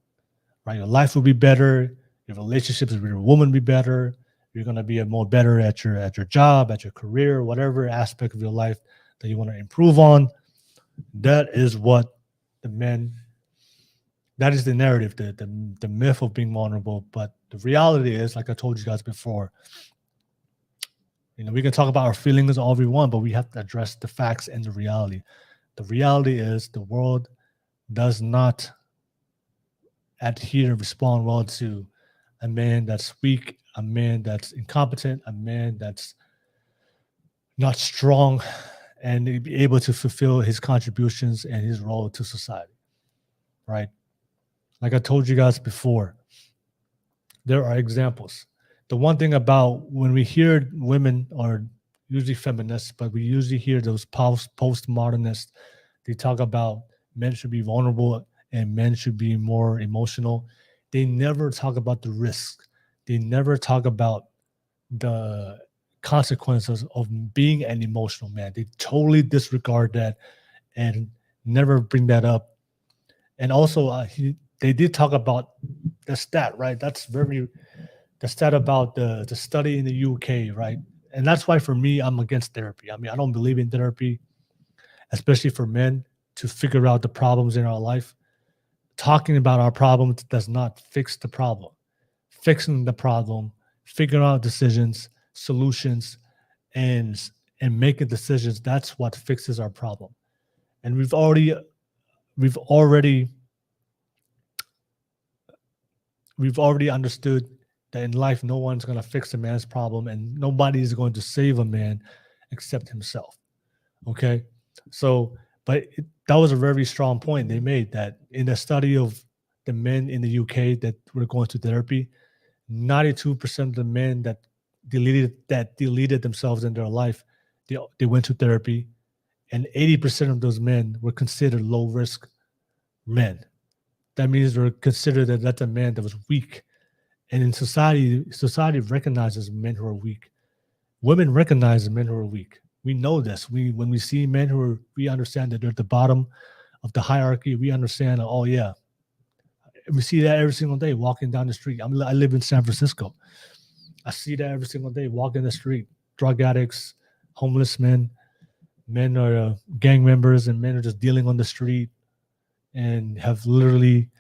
right? Your life will be better. Your relationships with your woman will be better. You're going to be more better at your job, at your career, whatever aspect of your life that you want to improve on. That is what that is the narrative, the myth of being vulnerable. But the reality is, like I told you guys before, we can talk about our feelings all we want, but we have to address the facts and the reality. The reality is the world does not adhere and respond well to a man that's weak, a man that's incompetent, a man that's not strong and be able to fulfill his contributions and his role to society, right? Like I told you guys before, there are examples. The one thing about when we hear women are usually feminists, but we usually hear those postmodernists, they talk about men should be vulnerable and men should be more emotional. They never talk about the risk. They never talk about the consequences of being an emotional man. They totally disregard that and never bring that up. And also, they did talk about the stat, right? The stat about the study in the UK, right? And that's why for me, I'm against therapy. I mean, I don't believe in therapy, especially for men to figure out the problems in our life. Talking about our problems does not fix the problem. Fixing the problem, figuring out decisions, solutions, and making decisions, that's what fixes our problem. And we've already understood that in life, no one's going to fix a man's problem and nobody's going to save a man except himself. Okay. So, but that was a very strong point they made, that in a study of the men in the UK that were going to therapy, 92% of the men that deleted themselves in their life, they went to therapy, and 80% of those men were considered low risk men. That means they're considered that that's a man that was weak. And in society recognizes men who are weak. Women recognize men who are weak. We know this. When we see men we understand that they're at the bottom of the hierarchy. We understand, oh yeah, we see that every single day walking down the street. I live in San Francisco. I see that every single day walking the street. Drug addicts, homeless men are gang members, and men are just dealing on the street and have literally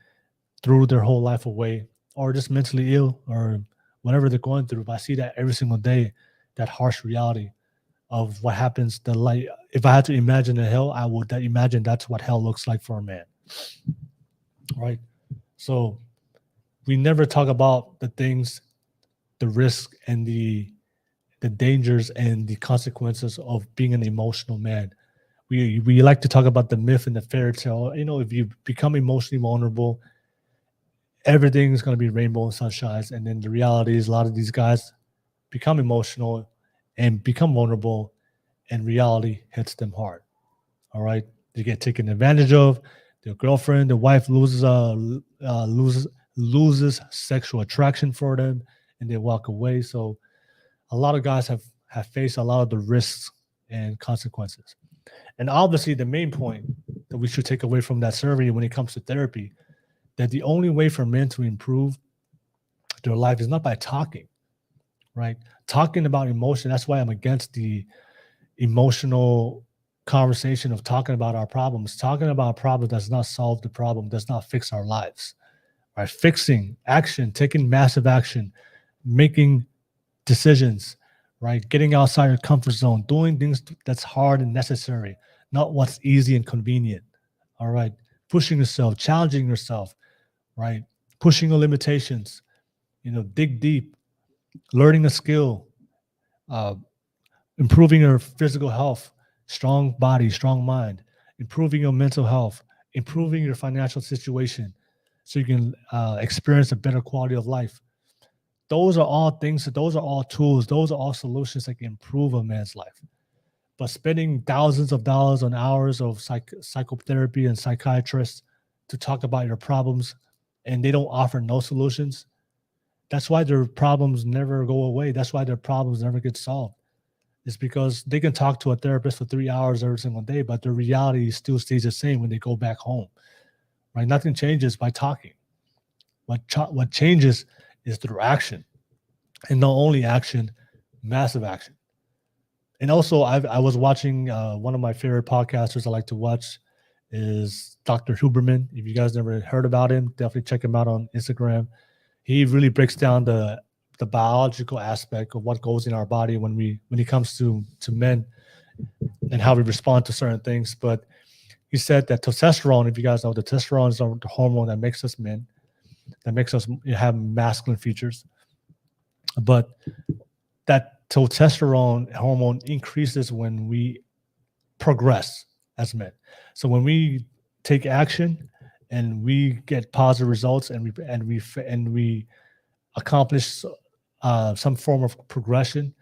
threw their whole life away, or just mentally ill, or whatever they're going through. But I see that every single day, that harsh reality of what happens. If I had to imagine a hell, I would imagine that's what hell looks like for a man, right? So we never talk about the things, the risk and the dangers and the consequences of being an emotional man. We like to talk about the myth and the fairy tale. If you become emotionally vulnerable, everything's going to be rainbow and sunshines. And then the reality is a lot of these guys become emotional and become vulnerable, and reality hits them hard. All right. They get taken advantage of. Their girlfriend, their wife loses sexual attraction for them, and they walk away. So a lot of guys have faced a lot of the risks and consequences. And obviously the main point that we should take away from that survey when it comes to therapy, that the only way for men to improve their life is not by talking, right? Talking about emotion. That's why I'm against the emotional conversation of talking about our problems. Talking about a problem does not solve the problem, does not fix our lives, right? Fixing action, taking massive action, making decisions, right? Getting outside your comfort zone, doing things that's hard and necessary, not what's easy and convenient. All right. Pushing yourself, challenging yourself, right? Pushing your limitations, dig deep, learning a skill, improving your physical health, strong body, strong mind, improving your mental health, improving your financial situation so you can experience a better quality of life. Those are all things, those are all tools, those are all solutions that can improve a man's life. But spending thousands of dollars on hours of psychotherapy and psychiatrists to talk about your problems, and they don't offer no solutions, that's why their problems never go away. That's why their problems never get solved. It's because they can talk to a therapist for 3 hours every single day, but their reality still stays the same when they go back home, right? Nothing changes by talking. What changes is through action, and not only action, massive action. And also, I was watching one of my favorite podcasters I like to watch is Dr. Huberman. If you guys never heard about him, definitely check him out on Instagram. He really breaks down the biological aspect of what goes in our body when it comes to men and how we respond to certain things. But he said that testosterone, if you guys know, the testosterone is the hormone that makes us men, that makes us have masculine features. But that testosterone hormone increases when we progress as men. So when we take action and we get positive results and we accomplish some form of progression,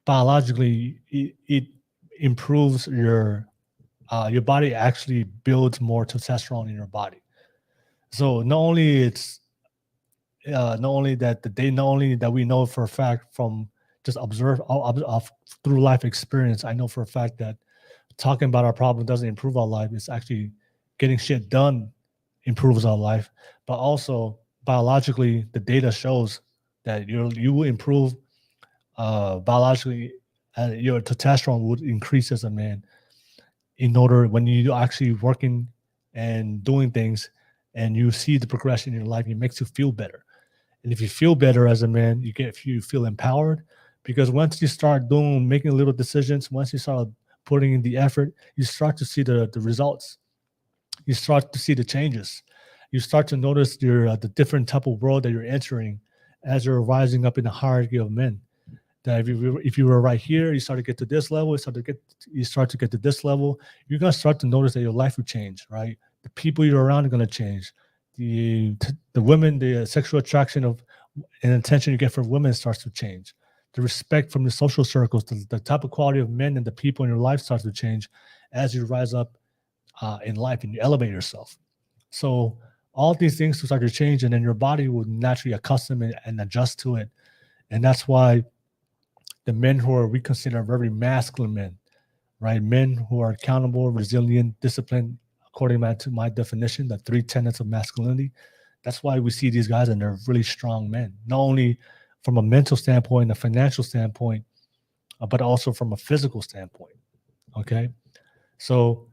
biologically it improves your body. Actually builds more testosterone in your body. So not only that we know for a fact from just observe through life experience, I know for a fact that talking about our problem doesn't improve our life. It's actually getting shit done improves our life. But also biologically, the data shows that you will improve biologically, and your testosterone would increase as a man when you actually working and doing things and you see the progression in your life, it makes you feel better. And if you feel better as a man, you feel empowered, because once you start making little decisions, once you start putting in the effort, you start to see the results. You start to see the changes. You start to notice the different type of world that you're entering as you're rising up in the hierarchy of men. That if you were right here, you start to get to this level, you start to get to this level, you're going to start to notice that your life will change, right? The people you're around are going to change. The women, the sexual attraction and attention you get from women starts to change. The respect from the social circles, the type of quality of men and the people in your life starts to change as you rise up in life and you elevate yourself. So all these things start to change, and then your body will naturally accustom and adjust to it. And that's why the men we consider very masculine men, right? Men who are accountable, resilient, disciplined, according to my definition, the 3 tenets of masculinity. That's why we see these guys and they're really strong men, not only from a mental standpoint, a financial standpoint, but also from a physical standpoint. Okay. So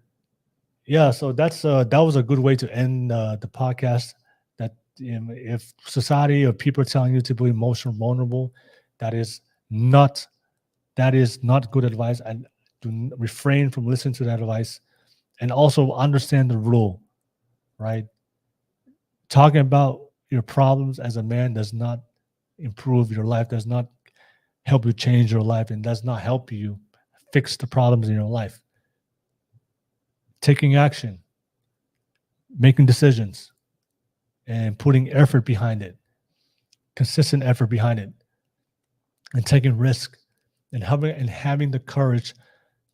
yeah, so that was a good way to end the podcast. That if society or people are telling you to be emotionally vulnerable, that is not good advice. And do refrain from listening to that advice, and also understand the rule, right? Talking about your problems as a man does not improve your life, does not help you change your life, and does not help you fix the problems in your life. Taking action, making decisions, and putting effort behind it, consistent effort behind it, and taking risk, and having the courage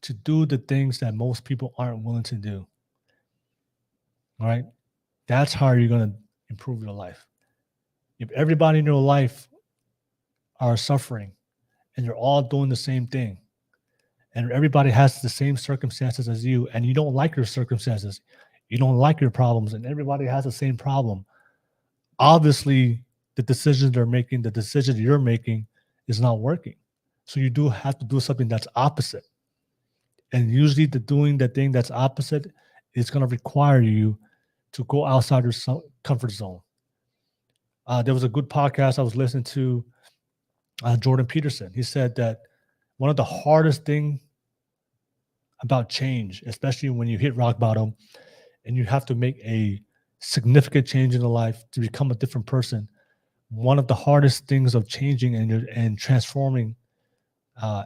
to do the things that most people aren't willing to do. All right? That's how you're going to improve your life. If everybody in your life are suffering and you're all doing the same thing, and everybody has the same circumstances as you, and you don't like your circumstances, you don't like your problems, and everybody has the same problem, obviously the decisions they're making, the decisions you're making is not working. So you do have to do something that's opposite. And usually doing the thing that's opposite is going to require you to go outside your comfort zone. There was a good podcast I was listening to, Jordan Peterson. He said that one of the hardest things about change, especially when you hit rock bottom and you have to make a significant change in your life to become a different person, one of the hardest things of changing and transforming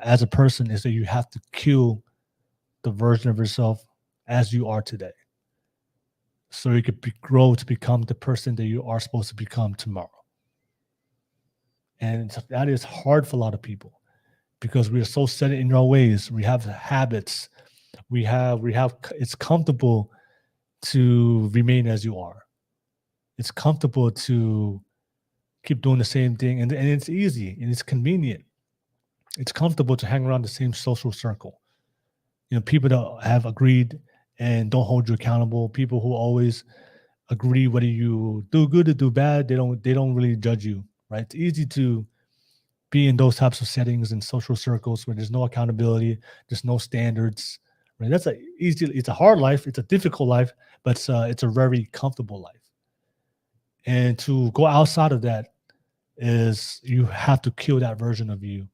as a person is that you have to kill the version of yourself as you are today, so you could grow to become the person that you are supposed to become tomorrow. And that is hard for a lot of people because we are so set in our ways. We have habits. We have. It's comfortable to remain as you are. It's comfortable to keep doing the same thing, and it's easy and it's convenient. It's comfortable to hang around the same social circle. People that have agreed and don't hold you accountable. People who always agree whether you do good or do bad. They don't really judge you, right? It's easy to be in those types of settings and social circles where there's no accountability, there's no standards, right? It's a hard life, it's a difficult life, but it's a very comfortable life. And to go outside of that is you have to kill that version of you.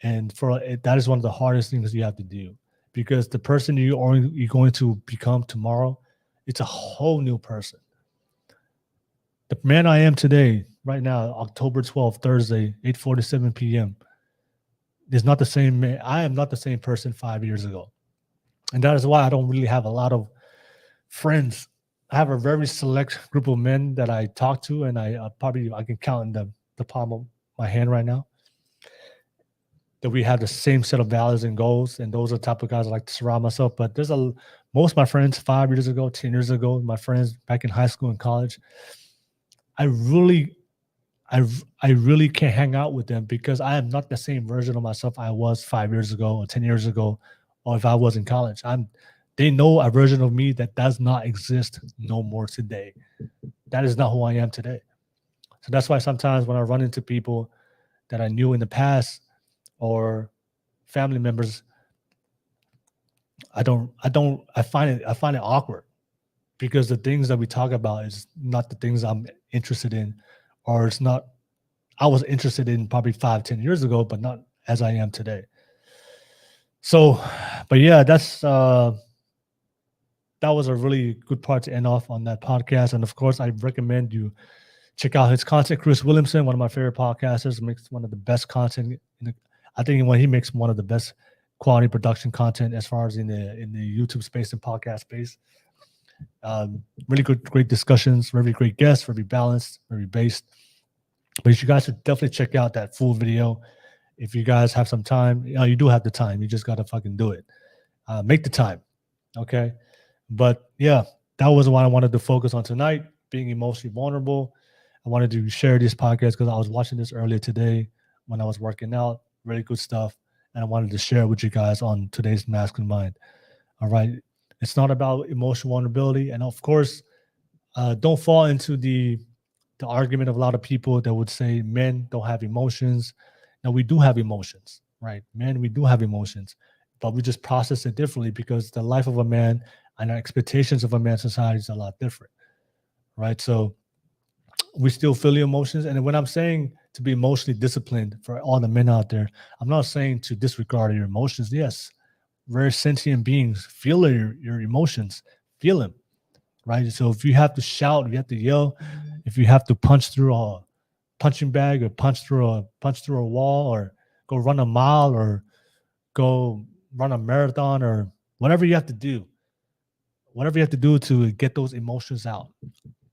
And that is one of the hardest things you have to do, because the person you're going to become tomorrow, it's a whole new person. The man I am today, right now, October 12th, Thursday, 8:47 p.m., is not the same man. I am not the same person 5 years ago. And that is why I don't really have a lot of friends. I have a very select group of men that I talk to, and I can count in the palm of my hand right now, that we have the same set of values and goals. And those are the type of guys I like to surround myself. But there's most of my friends 5 years ago, 10 years ago, my friends back in high school and college, I really can't hang out with them because I am not the same version of myself I was 5 years ago or 10 years ago, or if I was in college. They know a version of me that does not exist no more today. That is not who I am today. So that's why sometimes when I run into people that I knew in the past or family members, I find it awkward, because the things that we talk about is not the things I'm interested in, or it's not, I was interested in probably 5-10 years ago, but not as I am today. So, but yeah, that was a really good part to end off on that podcast. And of course, I recommend you check out his content. Chris Williamson, one of my favorite podcasters, makes one of the best content. I think when he makes one of the best quality production content as far as in the YouTube space and podcast space. Really great discussions, very great guests, very balanced, very based. But you guys should definitely check out that full video. If you guys have some time, you do have the time. You just got to fucking do it. Make the time. Okay. But yeah, that was what I wanted to focus on tonight, being emotionally vulnerable. I wanted to share this podcast because I was watching this earlier today when I was working out. Really good stuff. And I wanted to share it with you guys on today's Masculine Mind. All right. It's not about emotional vulnerability. And of course, don't fall into the argument of a lot of people that would say men don't have emotions. Now, we do have emotions, right? Men, we do have emotions, but we just process it differently because the life of a man and our expectations of a man's society is a lot different, right? So we still feel the emotions. And when I'm saying to be emotionally disciplined for all the men out there, I'm not saying to disregard your emotions. Yes, very sentient beings feel your emotions, feel them, right? So if you have to shout, if you have to yell, if you have to punch through a punching bag or punch through a wall or go run a mile or go run a marathon or whatever you have to do to get those emotions out,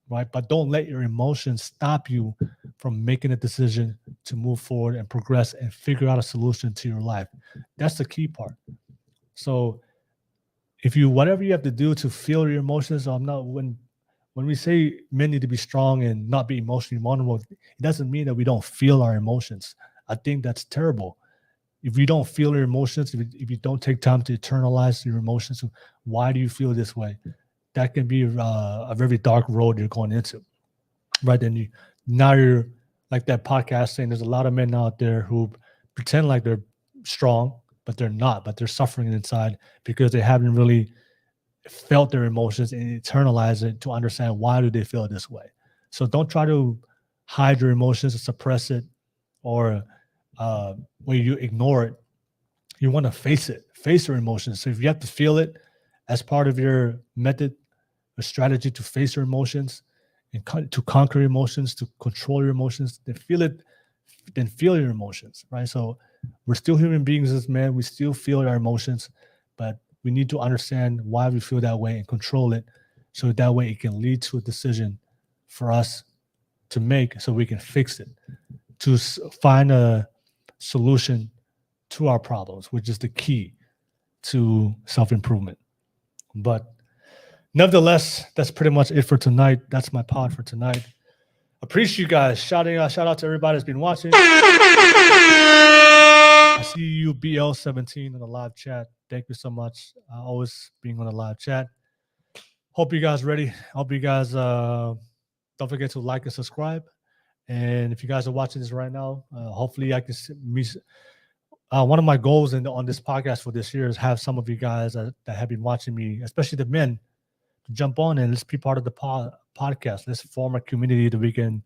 right? But don't let your emotions stop you from making a decision to move forward and progress and figure out a solution to your life. That's the key part. So whatever you have to do to feel your emotions, when we say men need to be strong and not be emotionally vulnerable, it doesn't mean that we don't feel our emotions. I think that's terrible. If you don't feel your emotions, if you don't take time to internalize your emotions, why do you feel this way? That can be a very dark road you're going into, right? And now you're like that podcast saying there's a lot of men out there who pretend like they're strong, but they're not, but they're suffering inside because they haven't really felt their emotions and internalize it to understand why do they feel this way. So don't try to hide your emotions or suppress it, or when you ignore it. You want to face your emotions. So if you have to feel it as part of your method or strategy to face your emotions and to conquer emotions, to control your emotions, then feel it, then feel your emotions, right? So we're still human beings as men. We still feel our emotions, but we need to understand why we feel that way and control it, so that way it can lead to a decision for us to make, so we can fix it, to find a solution to our problems, which is the key to self-improvement. But nevertheless, that's pretty much it for tonight. That's my pod for tonight. Appreciate you guys. Shout out to everybody that's been watching. I see you, BL17, on the live chat. Thank you so much. Always being on the live chat. Hope you guys ready. Hope you guys don't forget to like and subscribe. And if you guys are watching this right now, hopefully I can meet. One of my goals on this podcast for this year is have some of you guys that have been watching me, especially the men, to jump on and let's be part of the podcast. Let's form a community that we can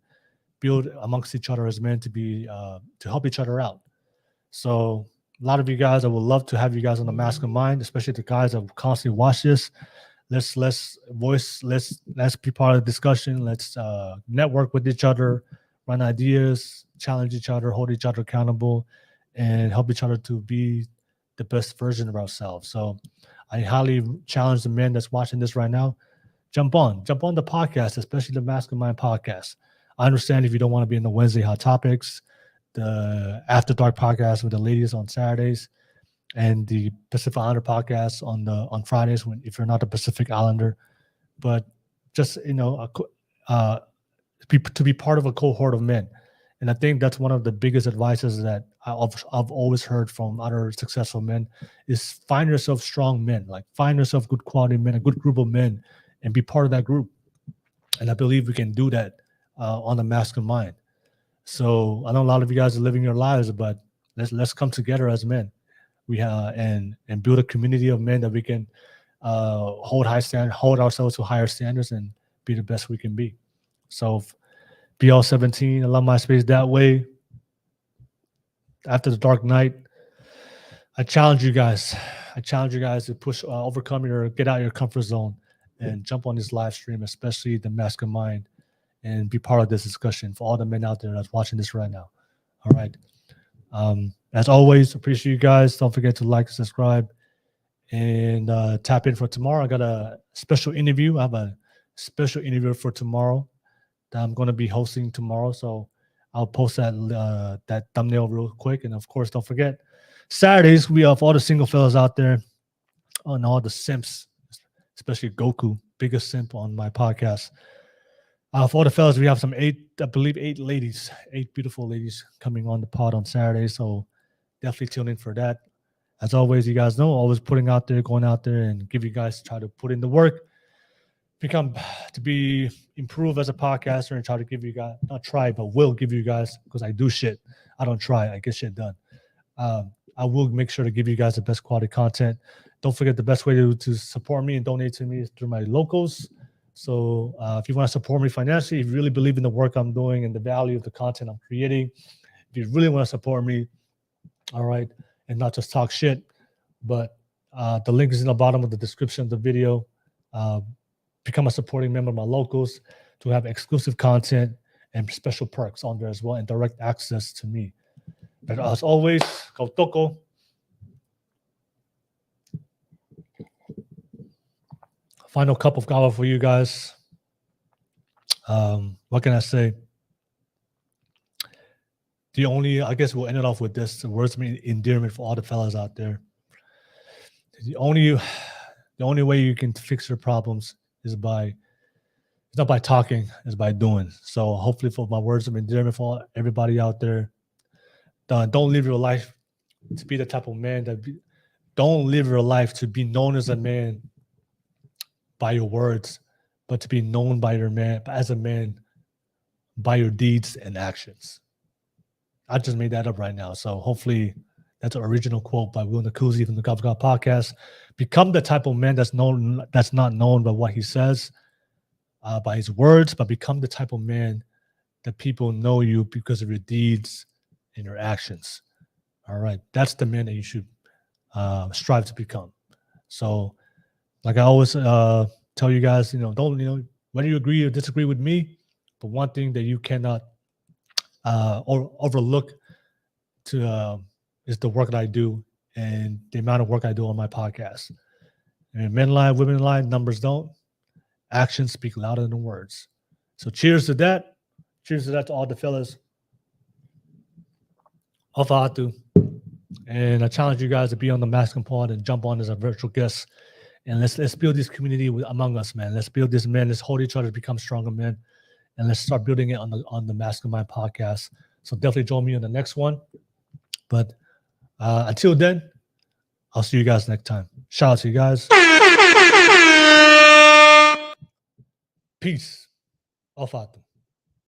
build amongst each other as men to help each other out. So a lot of you guys, I would love to have you guys on the Masculinity, especially the guys that constantly watch this. Let's be part of the discussion. Let's network with each other, run ideas, challenge each other, hold each other accountable, and help each other to be the best version of ourselves. So I highly challenge the men that's watching this right now, jump on the podcast, especially the Masculinity podcast. I understand if you don't want to be in the Wednesday Hot Topics, the After Dark podcast with the ladies on Saturdays, and the Pacific Islander podcast on Fridays if you're not a Pacific Islander. But just, to be part of a cohort of men. And I think that's one of the biggest advices that I've always heard from other successful men is find yourself strong men, like find yourself good quality men, a good group of men, and be part of that group. And I believe we can do that on the Masculine Mind. So I know a lot of you guys are living your lives, but let's come together as men. We and build a community of men that we can hold ourselves to higher standards and be the best we can be. So BL17, I love my space that way. After the dark night, I challenge you guys. To push, get out of your comfort zone and jump on this live stream, especially the Masculine Mind, and be part of this discussion for all the men out there that's watching this right now. All right. As always, appreciate you guys. Don't forget to like, subscribe, and tap in for tomorrow. I got a special interview. I have a special interview for tomorrow that I'm going to be hosting tomorrow. So I'll post that thumbnail real quick. And of course, don't forget, Saturdays, we have all the single fellas out there and all the simps, especially Goku, biggest simp on my podcast. For all the fellas, we have eight beautiful ladies coming on the pod on Saturday. So definitely tune in for that. As always, you guys know, always going out there and give you guys, try to put in the work, improve as a podcaster, and try to give you guys, not try, but will give you guys, because I do shit. I don't try, I get shit done. I will make sure to give you guys the best quality content. Don't forget, the best way to support me and donate to me is through my locals. So if you want to support me financially, if you really believe in the work I'm doing and the value of the content I'm creating, if you really want to support me, all right, and not just talk shit, but the link is in the bottom of the description of the video. Become a supporting member of my locals to have exclusive content and special perks on there as well, and direct access to me. But as always, kautoko. Final cup of kava for you guys. What can I say? I guess we'll end it off with this. The words of endearment for all the fellas out there. The only way you can fix your problems is it's not by talking, it's by doing. So hopefully, for my words of endearment for everybody out there, don't live your life to be the type of man don't live your life to be known as a man by your words, but to be known by as a man by your deeds and actions. I just made that up right now. So hopefully that's an original quote by Will Nakuzi from the Kava podcast. Become the type of man that's not known by what he says, by his words, but become the type of man that people know you because of your deeds and your actions. All right. That's the man that you should strive to become. So like I always tell you guys, don't, whether you agree or disagree with me, but one thing that you cannot or overlook is the work that I do and the amount of work I do on my podcast. And men lie, women lie, numbers don't. Actions speak louder than words. So cheers to that. Cheers to that to all the fellas. Ofa'atu. And I challenge you guys to be on the Masculine Pod and jump on as a virtual guest. And let's build this community among us, man. Let's build this, man. Let's hold each other to become stronger men. And let's start building it on the Masculine podcast. So definitely join me on the next one. But until then, I'll see you guys next time. Shout out to you guys. Peace. Ofa'atu.